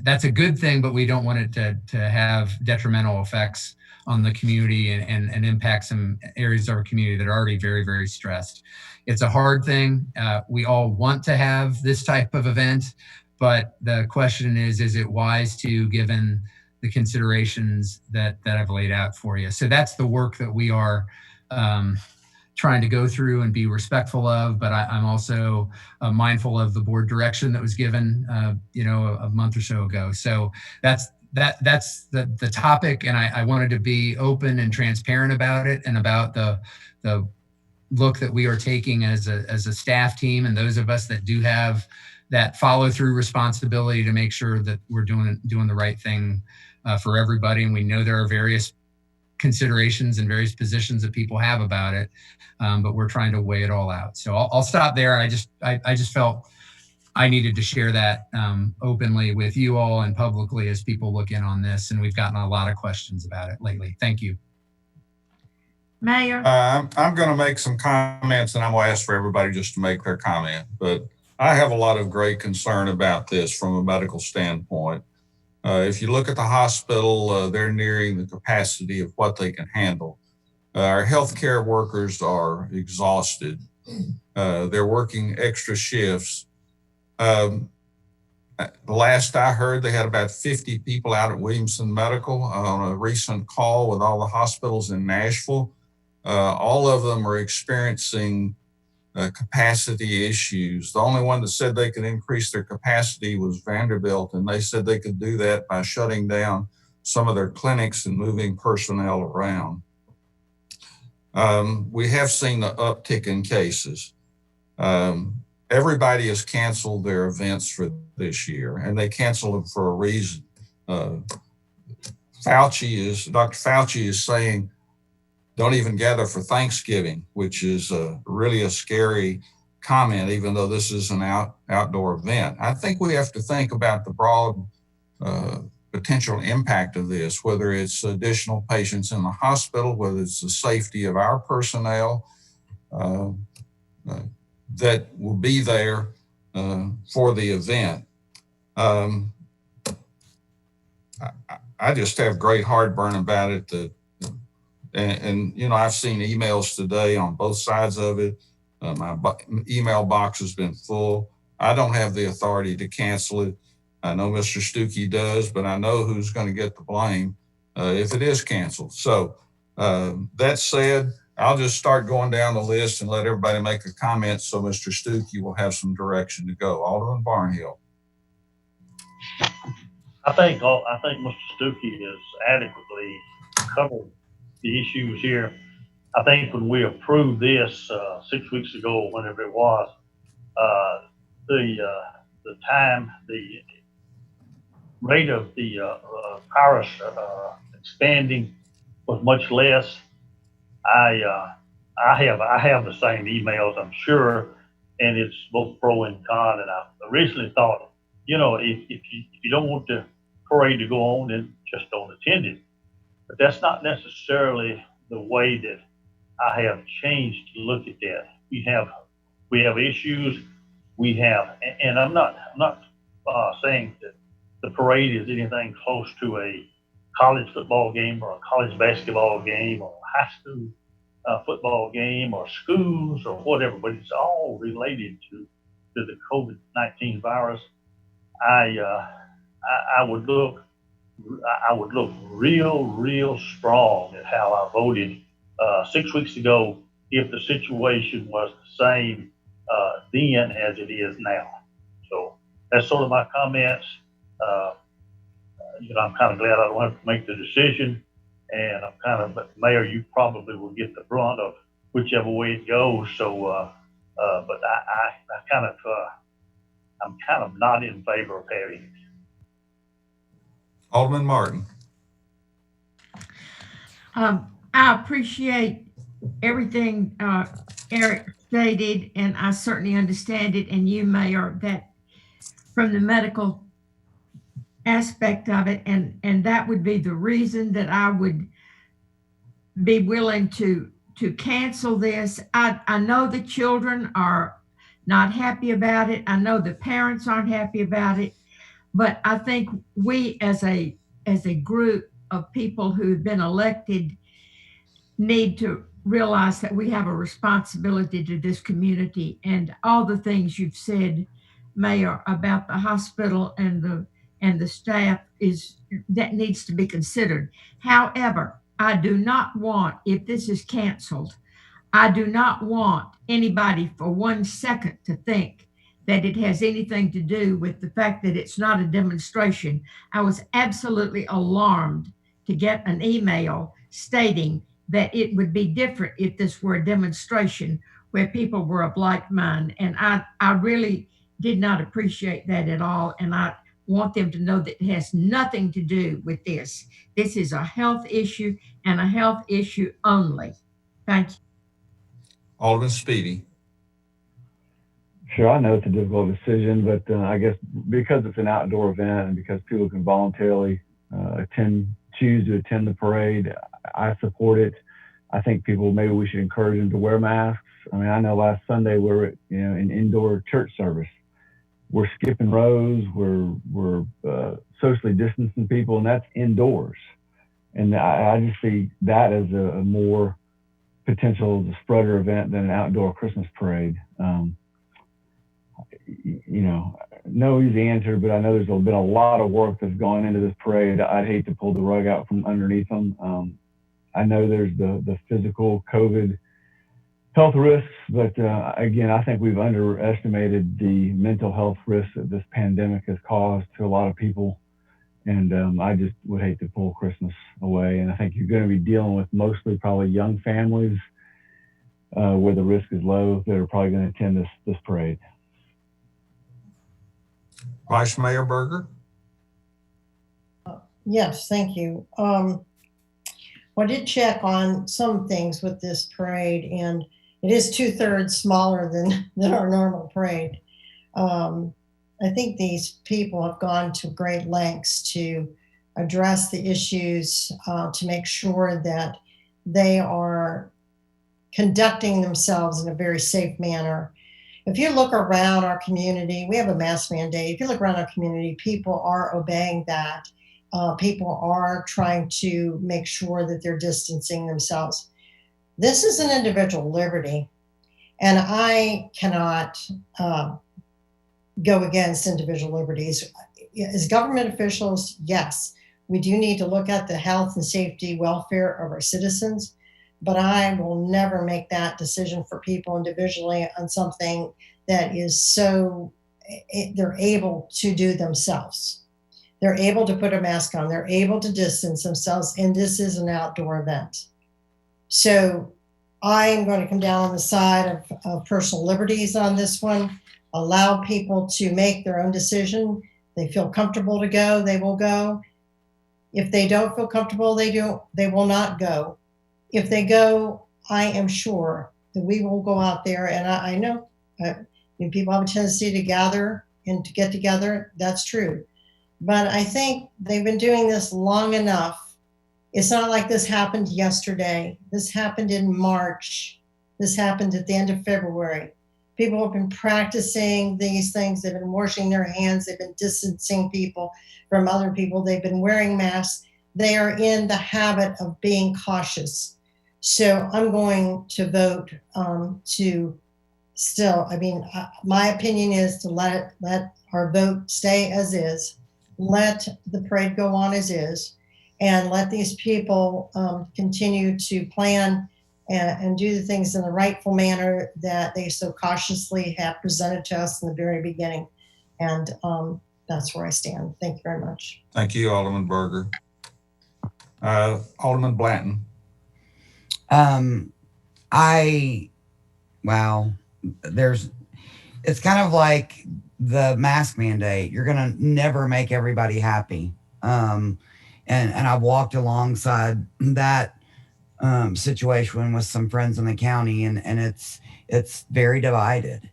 that's a good thing, but we don't want it to have detrimental effects on the community and impact some areas of our community that are already very, very stressed. It's a hard thing. We all want to have this type of event, but the question is it wise to, given the considerations that I've laid out for you? So that's the work that we are trying to go through and be respectful of, but I'm also mindful of the board direction that was given, a month or so ago. So that's the topic, and I wanted to be open and transparent about it and about the look that we are taking as a staff team, and those of us that do have that follow through responsibility to make sure that we're doing the right thing for everybody. And we know there are various considerations and various positions that people have about it, but we're trying to weigh it all out. So I'll stop there. I just felt I needed to share that openly with you all and publicly as people look in on this. And we've gotten a lot of questions about it lately. Thank you. Mayor? I'm going to make some comments, and I'm going to ask for everybody just to make their comment. But I have a lot of great concern about this from a medical standpoint. If you look at the hospital, they're nearing the capacity of what they can handle. Our healthcare workers are exhausted. They're working extra shifts. The last I heard, they had about 50 people out at Williamson Medical on a recent call with all the hospitals in Nashville. All of them are experiencing capacity issues. The only one that said they could increase their capacity was Vanderbilt, and they said they could do that by shutting down some of their clinics and moving personnel around. We have seen the uptick in cases. Everybody has canceled their events for this year, and they canceled them for a reason. Dr. Fauci is saying, don't even gather for Thanksgiving, which is really a scary comment, even though this is an outdoor event. I think we have to think about the broad potential impact of this, whether it's additional patients in the hospital, whether it's the safety of our personnel that will be there for the event. I just have great heartburn about it. And I've seen emails today on both sides of it. My email box has been full. I don't have the authority to cancel it. I know Mr. Stuckey does, but I know who's going to get the blame if it is canceled. So that said, I'll just start going down the list and let everybody make a comment so Mr. Stuckey will have some direction to go. Alderman Barnhill. I think Mr. Stuckey has adequately covered the issues here. I think when we approved this 6 weeks ago, or whenever it was, the rate of the virus expanding was much less. I have the same emails, I'm sure, and it's both pro and con. And I originally thought, if you don't want the parade to go on, then just don't attend it. But that's not necessarily the way that I have changed to look at that. We have issues. And I'm not saying that the parade is anything close to a college football game or a college basketball game or a high school football game or schools or whatever, but it's all related to the COVID-19 virus. I would look real strong at how I voted 6 weeks ago if the situation was the same then as it is now. So that's sort of my comments. I'm kind of glad I don't have to make the decision, and but Mayor, you probably will get the brunt of whichever way it goes. So, but I'm kind of not in favor of having it. Alderman Martin. I appreciate everything Eric stated, and I certainly understand it, and you, Mayor, that from the medical aspect of it, and that would be the reason that I would be willing to cancel this. I know the children are not happy about it. I know the parents aren't happy about it, but I think we as a group of people who've been elected need to realize that we have a responsibility to this community, and all the things you've said, Mayor, about the hospital and the staff that needs to be considered. However, I do not want, if this is canceled, I do not want anybody for 1 second to think that it has anything to do with the fact that it's not a demonstration. I was absolutely alarmed to get an email stating that it would be different if this were a demonstration where people were of like mind. And I really did not appreciate that at all. And I want them to know that it has nothing to do with this. This is a health issue and a health issue only. Thank you. Alderman Speedy. Sure, I know it's a difficult decision, but I guess because it's an outdoor event and because people can voluntarily choose to attend the parade, I support it. I think maybe we should encourage them to wear masks. I mean, I know last Sunday we were at, an indoor church service. We're skipping rows, we're socially distancing people, and that's indoors. And I just see that as a more potential spreader event than an outdoor Christmas parade. No easy answer, but I know there's been a lot of work that's gone into this parade. I'd hate to pull the rug out from underneath them. I know there's the physical COVID health risks, but again, I think we've underestimated the mental health risks that this pandemic has caused to a lot of people. And I just would hate to pull Christmas away. And I think you're going to be dealing with mostly probably young families where the risk is low that are probably going to attend this parade. Vice Mayor Berger. Yes, thank you. I did check on some things with this parade, and it is 2/3 smaller than our normal parade. I think these people have gone to great lengths to address the issues, to make sure that they are conducting themselves in a very safe manner. If you look around our community, we have a mask mandate. If you look around our community, people are obeying that. People are trying to make sure that they're distancing themselves. This is an individual liberty, and I cannot go against individual liberties. As government officials, yes, we do need to look at the health and safety, welfare of our citizens, but I will never make that decision for people individually on something that is so they're able to do themselves. They're able to put a mask on, they're able to distance themselves, and this is an outdoor event. So I am going to come down on the side of personal liberties on this one, allow people to make their own decision. They feel comfortable to go, they will go. If they don't feel comfortable, they will not go. If they go, I am sure that we will go out there, and I know people have a tendency to gather and to get together. That's true. But I think they've been doing this long enough. It's not like this happened yesterday. This happened in March. This happened at the end of February. People have been practicing these things. They've been washing their hands. They've been distancing people from other people. They've been wearing masks. They are in the habit of being cautious. So I'm going to vote to still, my opinion is to let our vote stay as is. Let the parade go on as is, and let these people continue to plan and do the things in the rightful manner that they so cautiously have presented to us in the very beginning. And that's where I stand. Thank you very much. Thank you, Alderman Berger. Alderman Blanton. It's kind of like the mask mandate. You're going to never make everybody happy. And I've walked alongside that situation with some friends in the county, and it's very divided.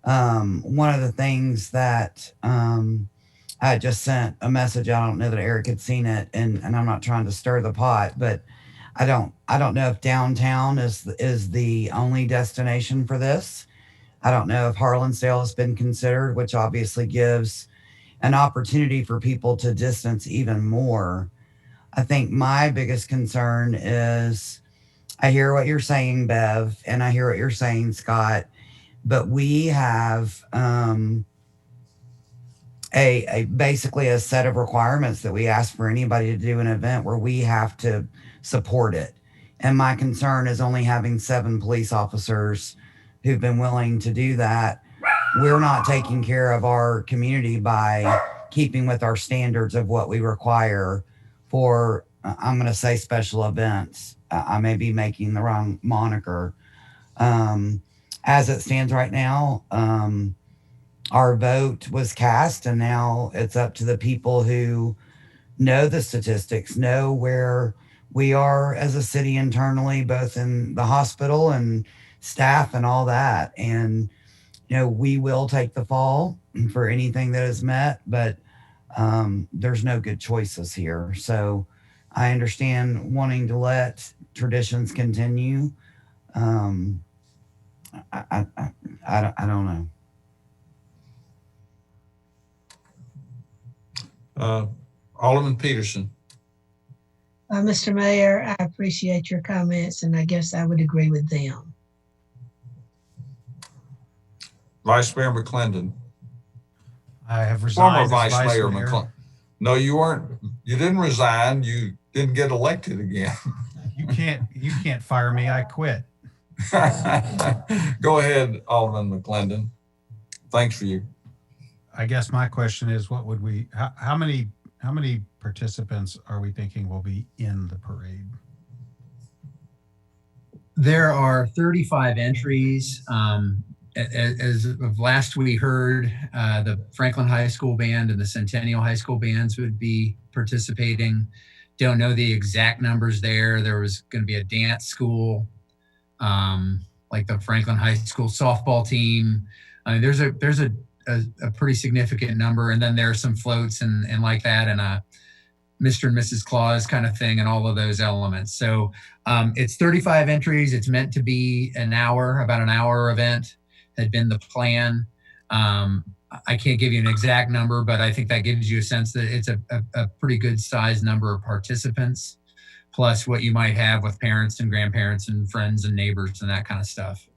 One of the things that I just sent a message. I don't know that Eric had seen it, and I'm not trying to stir the pot, but I don't know if downtown is the only destination for this. I don't know if Harlansdale has been considered, which obviously gives an opportunity for people to distance even more. I think my biggest concern is, I hear what you're saying, Bev, and I hear what you're saying, Scott, but we have basically a set of requirements that we ask for anybody to do an event where we have to support it. And my concern is only having 7 police officers who've been willing to do that. We're not taking care of our community by keeping with our standards of what we require for, I'm going to say, special events. I may be making the wrong moniker. As it stands right now, our vote was cast, and now it's up to the people who know the statistics, know where we are as a city internally, both in the hospital and staff and all that. And, we will take the fall for anything that is met, but there's no good choices here. So I understand wanting to let traditions continue. I don't know. Alderman Peterson. Mr. Mayor, I appreciate your comments, and I guess I would agree with them. Vice Mayor McClendon. I have resigned. Former as Vice Mayor McClendon. No, you weren't. You didn't resign. You didn't get elected again. You can't fire me. I quit. Go ahead, Alderman McClendon. Thanks for you. I guess my question is, how many participants are we thinking will be in the parade? There are 35 entries. As of last we heard, the Franklin High School Band and the Centennial High School bands would be participating. Don't know the exact numbers there. There was going to be a dance school, like the Franklin High School softball team. I mean, there's a pretty significant number, and then there are some floats and like that, and a Mr. and Mrs. Claus kind of thing, and all of those elements. So it's 35 entries. It's meant to be about an hour event had been the plan. I can't give you an exact number, but I think that gives you a sense that it's a pretty good sized number of participants, plus what you might have with parents and grandparents and friends and neighbors and that kind of stuff.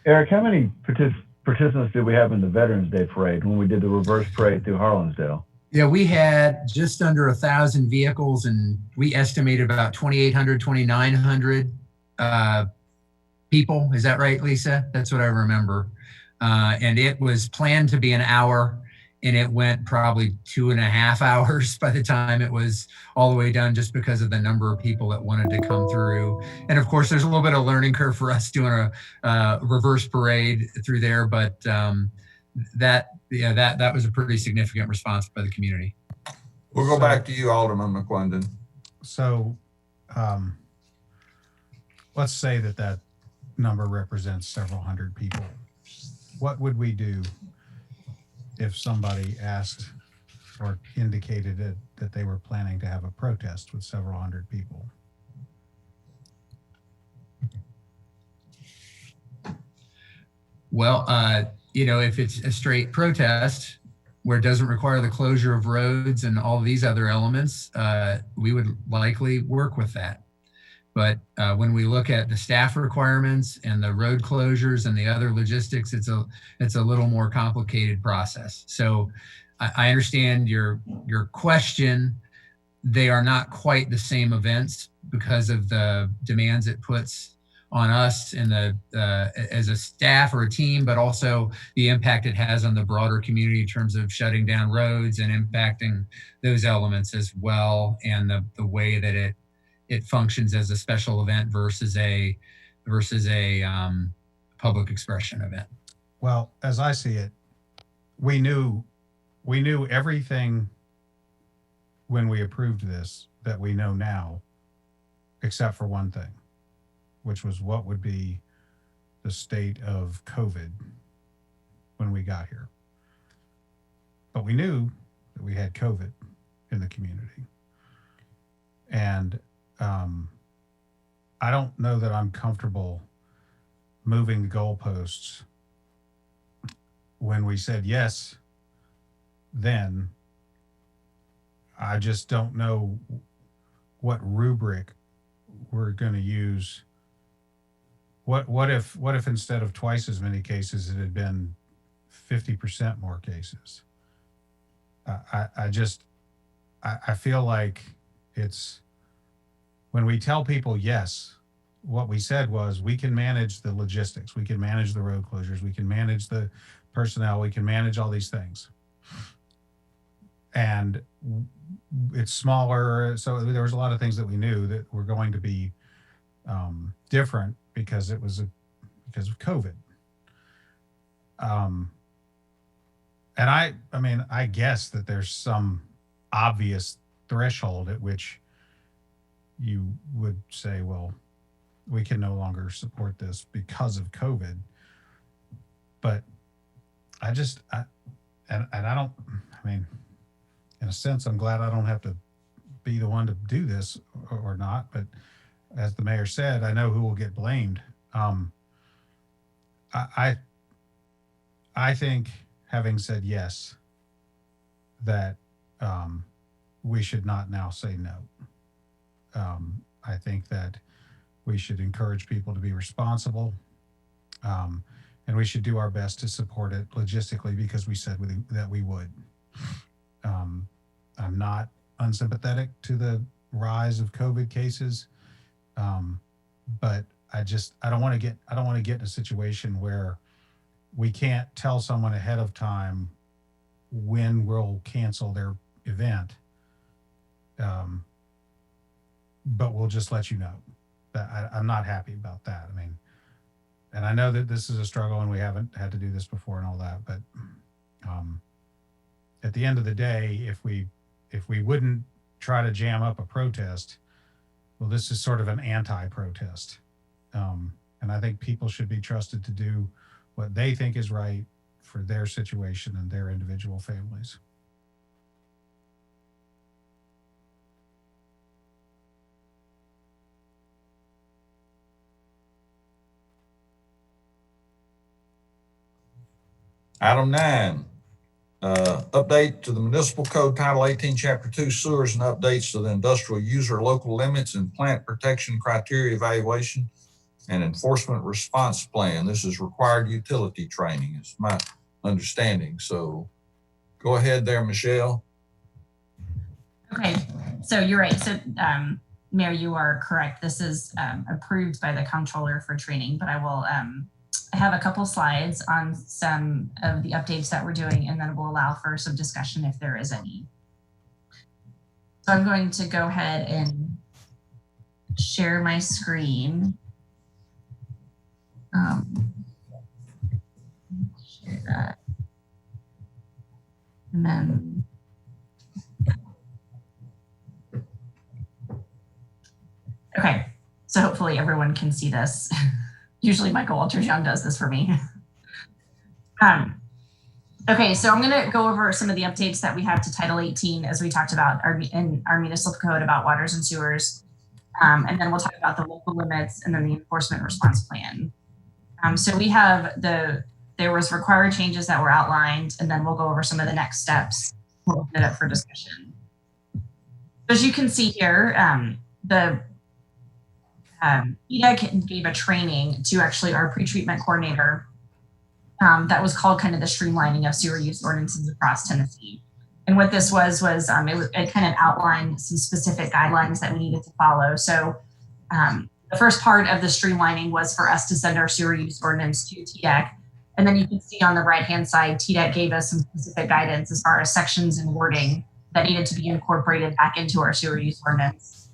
Eric, how many participants did we have in the Veterans Day Parade when we did the reverse parade through Harlansdale? Yeah, we had just under 1,000 vehicles, and we estimated about 2,800, 2,900 people. Is that right, Lisa? That's what I remember. And it was planned to be an hour, and it went probably 2.5 hours by the time it was all the way done, just because of the number of people that wanted to come through. And of course, there's a little bit of learning curve for us doing a reverse parade through there, but that was a pretty significant response by the community. We'll go back to you, Alderman McClendon. So let's say that number represents several hundred people. What would we do if somebody asked or indicated that they were planning to have a protest with several hundred people? Well, if it's a straight protest where it doesn't require the closure of roads and all of these other elements, we would likely work with that. But when we look at the staff requirements and the road closures and the other logistics, it's a little more complicated process. So I understand your question. They are not quite the same events because of the demands it puts us in as a staff or a team, but also the impact it has on the broader community in terms of shutting down roads and impacting those elements as well, and the way that it functions as a special event versus a public expression event. Well, as I see it, we knew everything when we approved this that we know now, except for one thing, which was what would be the state of COVID when we got here. But we knew that we had COVID in the community. And I don't know that I'm comfortable moving the goalposts when we said yes then. I just don't know what rubric we're going to use. What if instead of twice as many cases, it had been 50% more cases? I feel like it's, when we tell people yes, what we said was we can manage the logistics, we can manage the road closures, we can manage the personnel, we can manage all these things. And it's smaller. So there was a lot of things that we knew that were going to be different because it was because of COVID. And I mean, I guess that there's some obvious threshold at which you would say, well, we can no longer support this because of COVID. But I mean, in a sense, I'm glad I don't have to be the one to do this or not. But as the mayor said, I know who will get blamed. I think, having said yes, that we should not now say no. I think that we should encourage people to be responsible, and we should do our best to support it logistically because we said that we would. I'm not unsympathetic to the rise of COVID cases, but I don't want to get in a situation where we can't tell someone ahead of time when we'll cancel their event, but we'll just let you know. That I'm not happy about that. I mean, and I know that this is a struggle and we haven't had to do this before and all that, but at the end of the day, if we wouldn't try to jam up a protest, well, this is sort of an anti-protest. And I think people should be trusted to do what they think is right for their situation and their individual families. Item 9, update to the Municipal Code Title 18, Chapter 2, Sewers, and updates to the industrial user local limits and plant protection criteria evaluation and enforcement response plan. This is required utility training, is my understanding. So go ahead there, Michelle. Okay, so you're right. So Mayor, you are correct. This is approved by the comptroller for training, but I will I have a couple slides on some of the updates that we're doing, and then we'll allow for some discussion if there is any. So I'm going to go ahead and share my screen. Share that. And then okay, so hopefully everyone can see this. Usually Michael Walters-Young does this for me. Okay, so I'm gonna go over some of the updates that we have to Title 18 as we talked about in our municipal code about waters and sewers. And then we'll talk about the local limits and then the enforcement response plan. So we have there was required changes that were outlined, and then we'll go over some of the next steps. We'll open it up for discussion. As you can see here, EDA gave a training to actually our pretreatment coordinator that was called kind of the streamlining of sewer use ordinances across Tennessee. And what this was it kind of outlined some specific guidelines that we needed to follow. So The first part of the streamlining was for us to send our sewer use ordinance to TDEC. And then you can see on the right-hand side, TDEC gave us some specific guidance as far as sections and wording that needed to be incorporated back into our sewer use ordinance.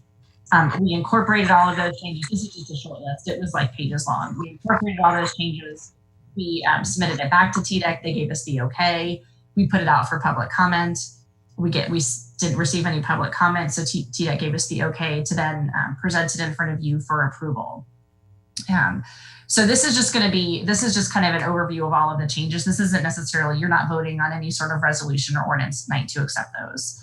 We incorporated all of those changes. This is just a short list. It was like pages long. We incorporated all those changes. We submitted it back to TDEC. They gave us the okay. We put it out for public comment. We didn't receive any public comment, so TDEC gave us the okay to then present it in front of you for approval. So this is just kind of an overview of all of the changes. This isn't necessarily, you're not voting on any sort of resolution or ordinance tonight to accept those.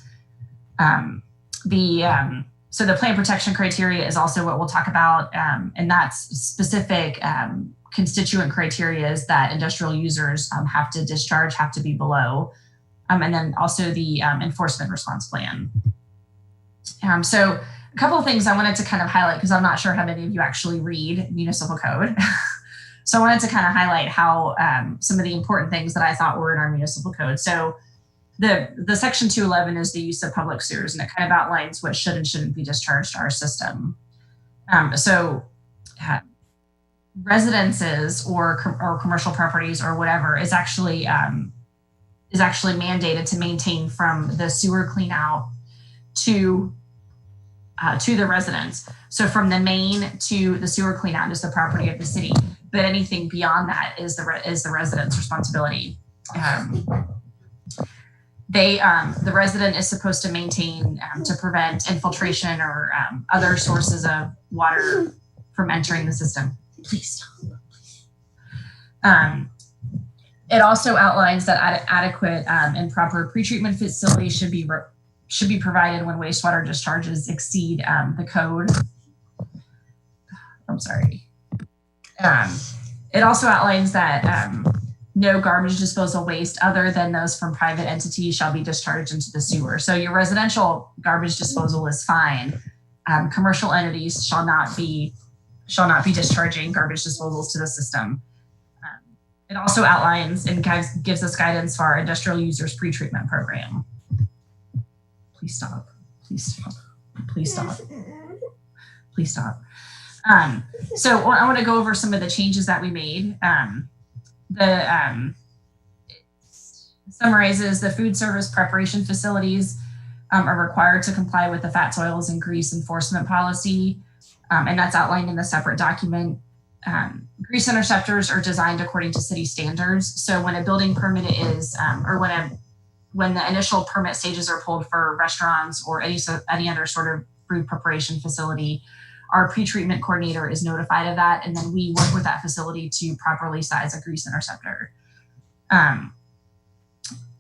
So the plan protection criteria is also what we'll talk about, and that's specific constituent criteria that industrial users have to discharge, have to be below, and then also the enforcement response plan. So a couple of things I wanted to kind of highlight, because I'm not sure how many of you actually read municipal code. So I wanted to kind of highlight how some of the important things that I thought were in our municipal code. So the section 211 is the use of public sewers, and it kind of outlines what should and shouldn't be discharged to our system. Residences or commercial properties or whatever is actually mandated to maintain from the sewer clean out to the residents. So from the main to the sewer clean out is the property of the city, but anything beyond that is the resident's responsibility. The resident is supposed to maintain to prevent infiltration or other sources of water from entering the system. Please stop. It also outlines that adequate and proper pretreatment facilities should be provided when wastewater discharges exceed the code. I'm sorry. It also outlines that no garbage disposal waste other than those from private entities shall be discharged into the sewer. So your residential garbage disposal is fine. Commercial entities shall not be discharging garbage disposals to the system. It also outlines and gives us guidance for our industrial users pretreatment program. Please stop. Please stop. Please stop. Please stop. So I want to go over some of the changes that we made. Summarizes the food service preparation facilities are required to comply with the fats, oils, and grease enforcement policy. And that's outlined in the separate document. Grease interceptors are designed according to city standards. So when a building permit is, or when the initial permit stages are pulled for restaurants or any other sort of food preparation facility, our pretreatment coordinator is notified of that, and then we work with that facility to properly size a grease interceptor.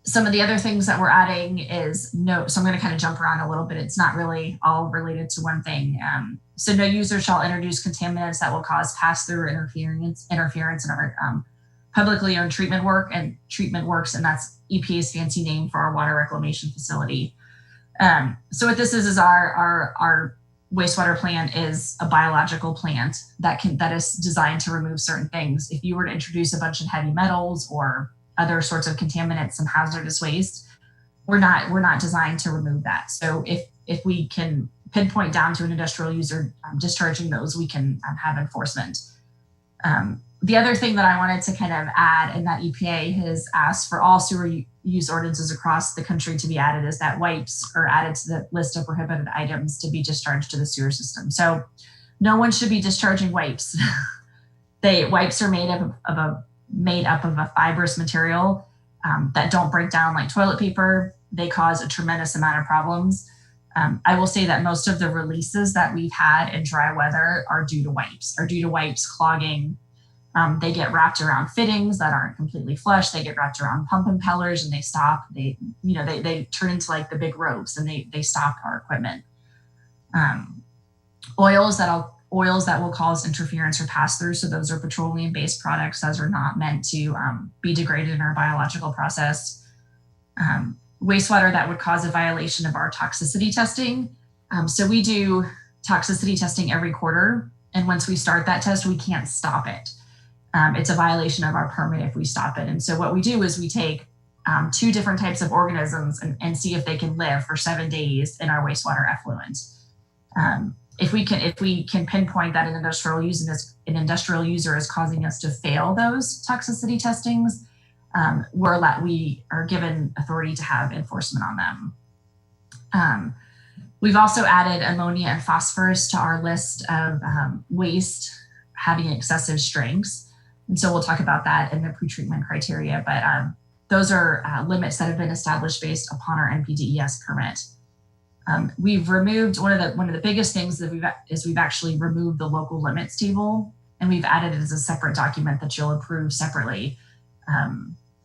Some of the other things that we're adding is so I'm going to kind of jump around a little bit. It's not really all related to one thing. So no user shall introduce contaminants that will cause pass-through interference in our publicly owned treatment works, and that's EPA's fancy name for our water reclamation facility. So what this is our wastewater plant is a biological plant that is designed to remove certain things. If you were to introduce a bunch of heavy metals or other sorts of contaminants and hazardous waste, we're not designed to remove that. So if we can pinpoint down to an industrial user discharging those, we can have enforcement. The other thing that I wanted to kind of add, and that EPA has asked for all sewer use ordinances across the country to be added, is that wipes are added to the list of prohibited items to be discharged to the sewer system. So no one should be discharging wipes. Wipes are made up of a fibrous material that don't break down like toilet paper. They cause a tremendous amount of problems. I will say that most of the releases that we've had in dry weather are due to wipes clogging. They get wrapped around fittings that aren't completely flush. They get wrapped around pump impellers and they stop. They turn into like the big ropes and they stop our equipment. Oils that will cause interference or pass through. So those are petroleum-based products. Those are not meant to be degraded in our biological process. Wastewater that would cause a violation of our toxicity testing. So we do toxicity testing every quarter. And once we start that test, we can't stop it. It's a violation of our permit if we stop it. And so what we do is we take 2 different types of organisms and see if they can live for 7 days in our wastewater effluent. if we can pinpoint that an industrial user is causing us to fail those toxicity testings, we are given authority to have enforcement on them. We've also added ammonia and phosphorus to our list of waste having excessive strengths. And so we'll talk about that in the pretreatment criteria, but those are limits that have been established based upon our NPDES permit. We've removed one of the biggest things that we've actually removed the local limits table, and we've added it as a separate document that you'll approve separately,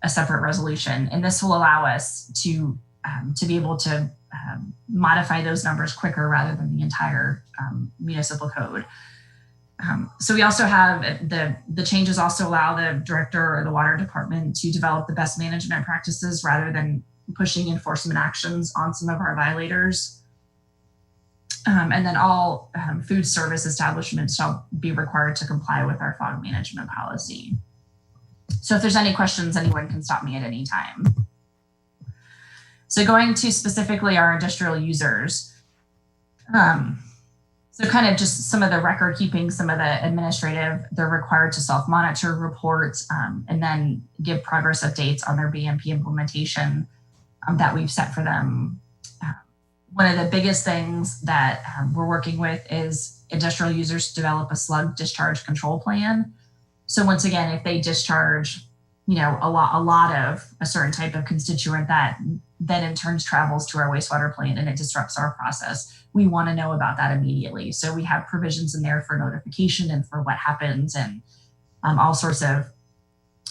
a separate resolution. And this will allow us to be able to modify those numbers quicker rather than the entire municipal code. So we also have the changes also allow the director or the water department to develop the best management practices rather than pushing enforcement actions on some of our violators. And then all food service establishments shall be required to comply with our fog management policy. So if there's any questions, anyone can stop me at any time. So going to specifically our industrial users. So kind of just some of the record keeping, some of the administrative, they're required to self-monitor reports and then give progress updates on their BMP implementation that we've set for them. One of the biggest things that we're working with is industrial users to develop a slug discharge control plan. So once again, if they discharge, a lot of a certain type of constituent that then in turn travels to our wastewater plant and it disrupts our process, we want to know about that immediately. So we have provisions in there for notification and for what happens and all sorts of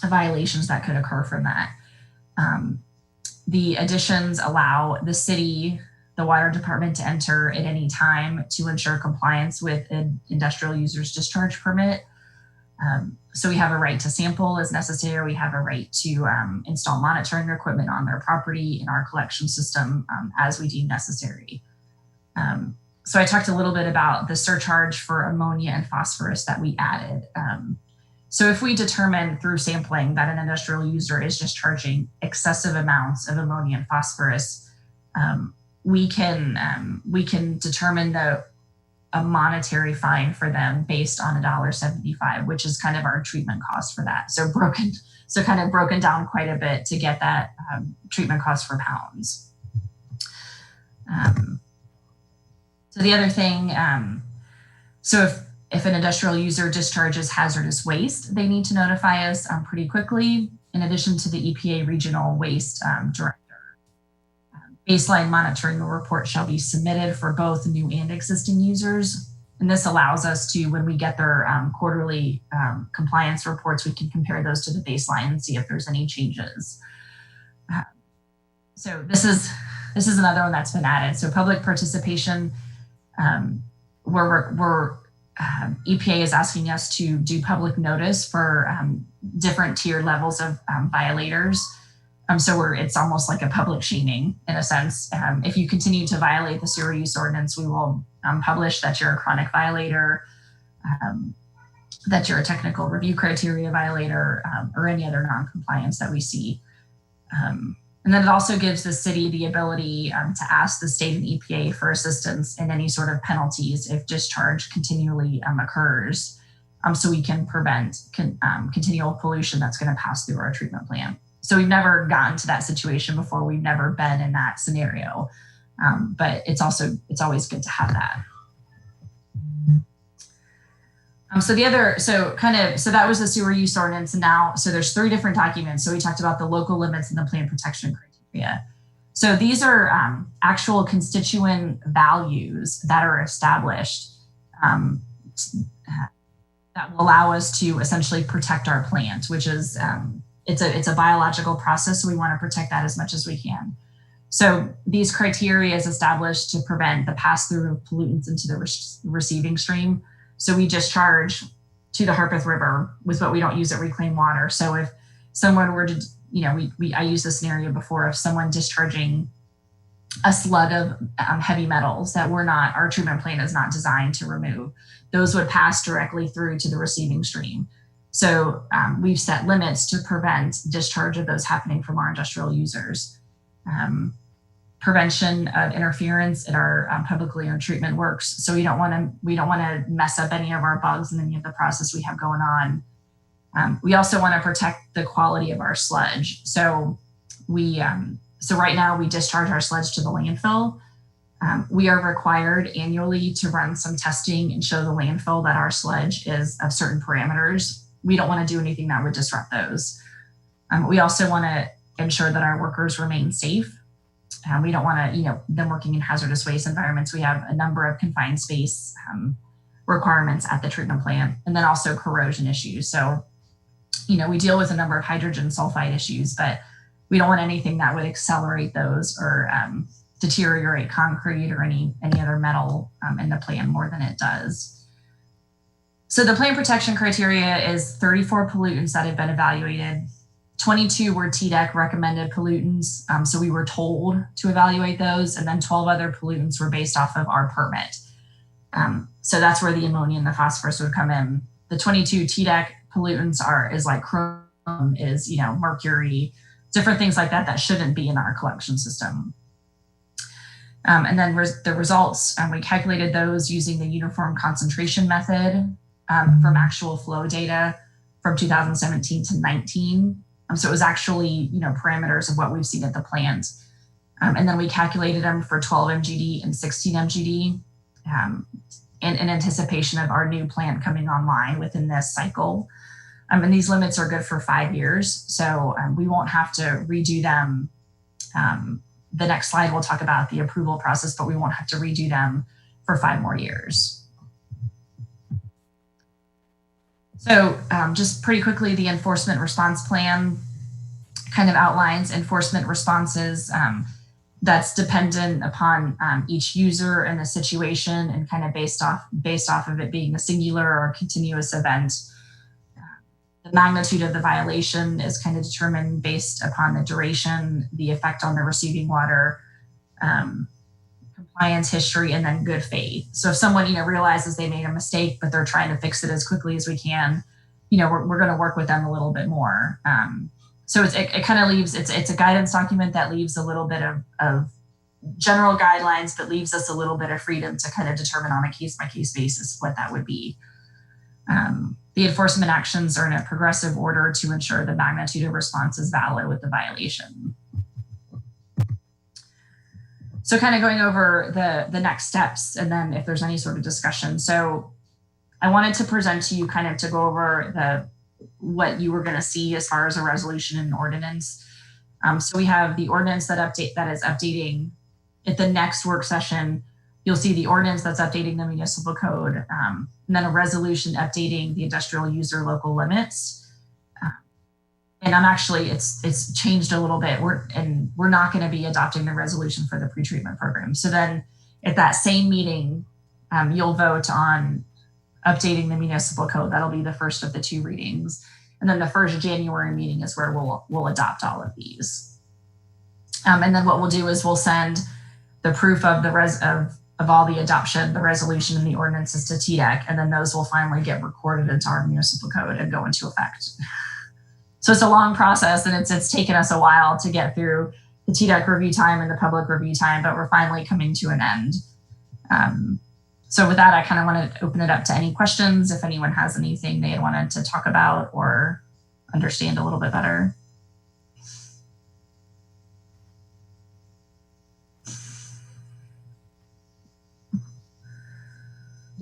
violations that could occur from that. The additions allow the city, the water department to enter at any time to ensure compliance with an industrial user's discharge permit. So we have a right to sample as necessary. We have a right to install monitoring equipment on their property in our collection system as we deem necessary. So I talked a little bit about the surcharge for ammonia and phosphorus that we added. So if we determine through sampling that an industrial user is discharging excessive amounts of ammonia and phosphorus, we can determine a monetary fine for them based on $1.75, which is kind of our treatment cost for that. So kind of broken down quite a bit to get that treatment cost for pounds. So the other thing, so if an industrial user discharges hazardous waste, they need to notify us pretty quickly, in addition to the EPA regional waste director. Baseline monitoring report shall be submitted for both new and existing users. And this allows us to, when we get their quarterly compliance reports, we can compare those to the baseline and see if there's any changes. So this is another one that's been added. So public participation, EPA is asking us to do public notice for different tier levels of violators. So it's almost like a public shaming in a sense. If you continue to violate the sewer use ordinance, we will publish that you're a chronic violator, that you're a technical review criteria violator, or any other non-compliance that we see. And then it also gives the city the ability to ask the state and EPA for assistance in any sort of penalties if discharge continually occurs, so we can prevent continual pollution that's going to pass through our treatment plant. So we've never gotten to that situation before. We've never been in that scenario, but it's always good to have that. So that was the sewer use ordinance. And now, so there's 3 different documents. So we talked about the local limits and the plant protection criteria. So these are actual constituent values that are established that will allow us to essentially protect our plant, which is, it's a biological process. So we want to protect that as much as we can. So these criteria is established to prevent the pass through of pollutants into the receiving stream. So we discharge to the Harpeth River with what we don't use at reclaimed water. So if someone were to, I used this scenario before, if someone discharging a slug of heavy metals that our treatment plant is not designed to remove, those would pass directly through to the receiving stream. So we've set limits to prevent discharge of those happening from our industrial users. prevention of interference in our publicly owned treatment works. So we don't want to mess up any of our bugs and any of the process we have going on. We also want to protect the quality of our sludge. So so right now we discharge our sludge to the landfill. We are required annually to run some testing and show the landfill that our sludge is of certain parameters. We don't want to do anything that would disrupt those. We also want to ensure that our workers remain safe. We don't want to, them working in hazardous waste environments. We have a number of confined space requirements at the treatment plant, and then also corrosion issues. So, we deal with a number of hydrogen sulfide issues, but we don't want anything that would accelerate those or deteriorate concrete or any other metal in the plant more than it does. So the plant protection criteria is 34 pollutants that have been evaluated. 22 were TDEC recommended pollutants, so we were told to evaluate those, and then 12 other pollutants were based off of our permit. So that's where the ammonia and the phosphorus would come in. The 22 TDEC pollutants is like chrome, is mercury, different things like that shouldn't be in our collection system. And then the results, we calculated those using the uniform concentration method from actual flow data from 2017 to 19. So it was actually, parameters of what we've seen at the plant. And then we calculated them for 12 MGD and 16 MGD in anticipation of our new plant coming online within this cycle. And these limits are good for 5 years. So we won't have to redo them. The next slide, we'll talk about the approval process, but we won't have to redo them for 5 more years. So just pretty quickly, the enforcement response plan kind of outlines enforcement responses that's dependent upon each user and the situation, and kind of based off of it being a singular or continuous event. The magnitude of the violation is kind of determined based upon the duration, the effect on the receiving water, compliance history, and then good faith. So if someone, realizes they made a mistake, but they're trying to fix it as quickly as we can, we're going to work with them a little bit more. So it kind of leaves, it's a guidance document that leaves a little bit of general guidelines, but leaves us a little bit of freedom to kind of determine on a case-by-case basis what that would be. The enforcement actions are in a progressive order to ensure the magnitude of response is valid with the violation. So kind of going over the next steps, and then if there's any sort of discussion. So I wanted to present to you kind of to go over what you were going to see as far as a resolution and ordinance. So we have the ordinance that is updating at the next work session. You'll see the ordinance that's updating the municipal code, and then a resolution updating the industrial user local limits. And it's changed a little bit. We're not going to be adopting the resolution for the pretreatment program. So then at that same meeting, you'll vote on updating the municipal code. That'll be the first of the 2 readings. And then the first January meeting is where we'll adopt all of these. And then what we'll do is we'll send the proof of of all the adoption, the resolution, and the ordinances to TDEC, and then those will finally get recorded into our municipal code and go into effect. So it's a long process, and it's taken us a while to get through the TDEC review time and the public review time, but we're finally coming to an end. So with that, I kind of want to open it up to any questions, if anyone has anything they wanted to talk about or understand a little bit better.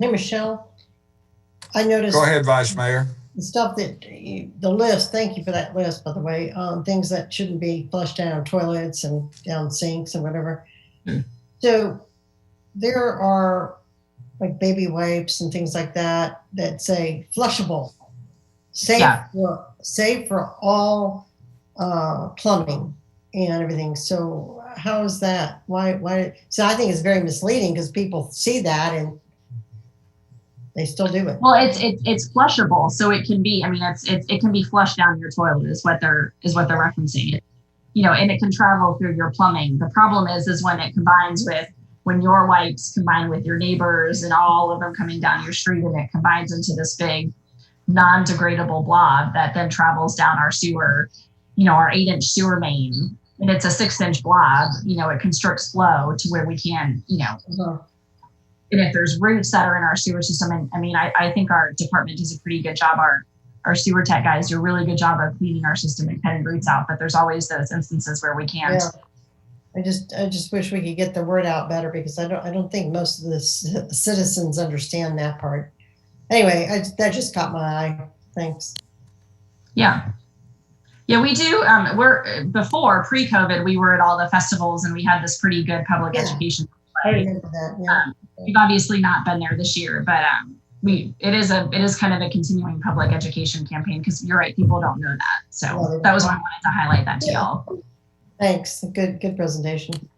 Hey, Michelle, I noticed. Go ahead, Vice Mayor. The stuff the list, thank you for that list, by the way, things that shouldn't be flushed down toilets and down sinks and whatever. So there are like baby wipes and things like that say flushable, safe for all plumbing and everything. So how is that? Why? So I think it's very misleading because people see that and they still do it. Well, it's flushable, so it can be. I mean, it can be flushed down your toilet is what they're referencing. And it can travel through your plumbing. The problem is when it combines with when your wipes combine with your neighbors and all of them coming down your street, and it combines into this big non-degradable blob that then travels down our sewer, our 8-inch sewer main. and it's a 6-inch blob, it constricts flow to where we can, and if there's roots that are in our sewer system, and I mean, I think our department does a pretty good job. Our sewer tech guys do a really good job of cleaning our system and cutting roots out, but there's always those instances where we can't. Yeah. I just wish we could get the word out better, because I don't think most of the citizens understand that part. Anyway, that just caught my eye. Thanks. Yeah. Yeah, we do. Before pre-COVID, we were at all the festivals and we had this pretty good public education I remember that. Yeah. We've obviously not been there this year, but it is kind of a continuing public education campaign, because you're right, people don't know that. So that was why I wanted to highlight that to y'all. Thanks. Good presentation.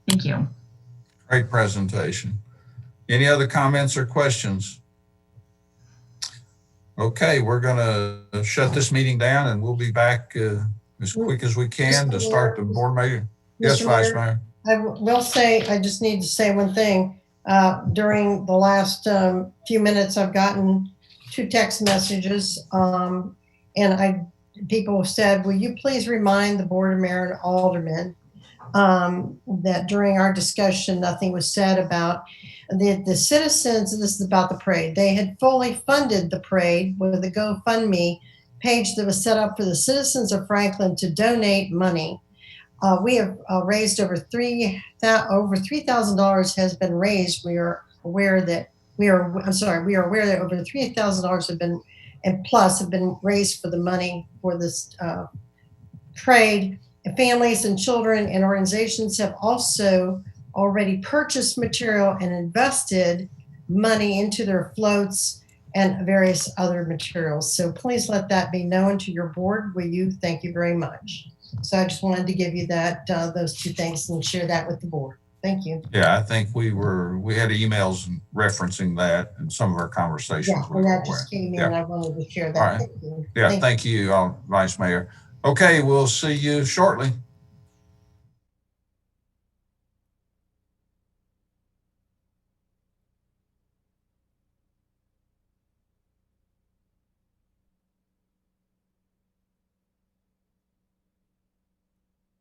Thank you. Great presentation. Any other comments or questions? Okay, we're going to shut this meeting down, and we'll be back as quick as we can to start the board meeting. Yes, Vice Mayor. I will say, I just need to say one thing. During the last few minutes, I've gotten 2 text messages, and people said, will you please remind the Board of Mayor and Aldermen that during our discussion, nothing was said about the citizens, and this is about the parade. They had fully funded the parade with a GoFundMe page that was set up for the citizens of Franklin to donate money. We have raised over $3,000 has been raised. We are aware that over $3,000 have been, and plus have been raised for the money for this parade. Families and children and organizations have also already purchased material and invested money into their floats and various other materials. So please let that be known to your board. Will you? Thank you very much. So I just wanted to give you that those 2 things and share that with the board. Thank you. Yeah, I think we had emails referencing that in some of our conversations. Yeah, and that just came in. I wanted to share that. All right. Thank you. Yeah, thank you, Vice Mayor. Okay, we'll see you shortly.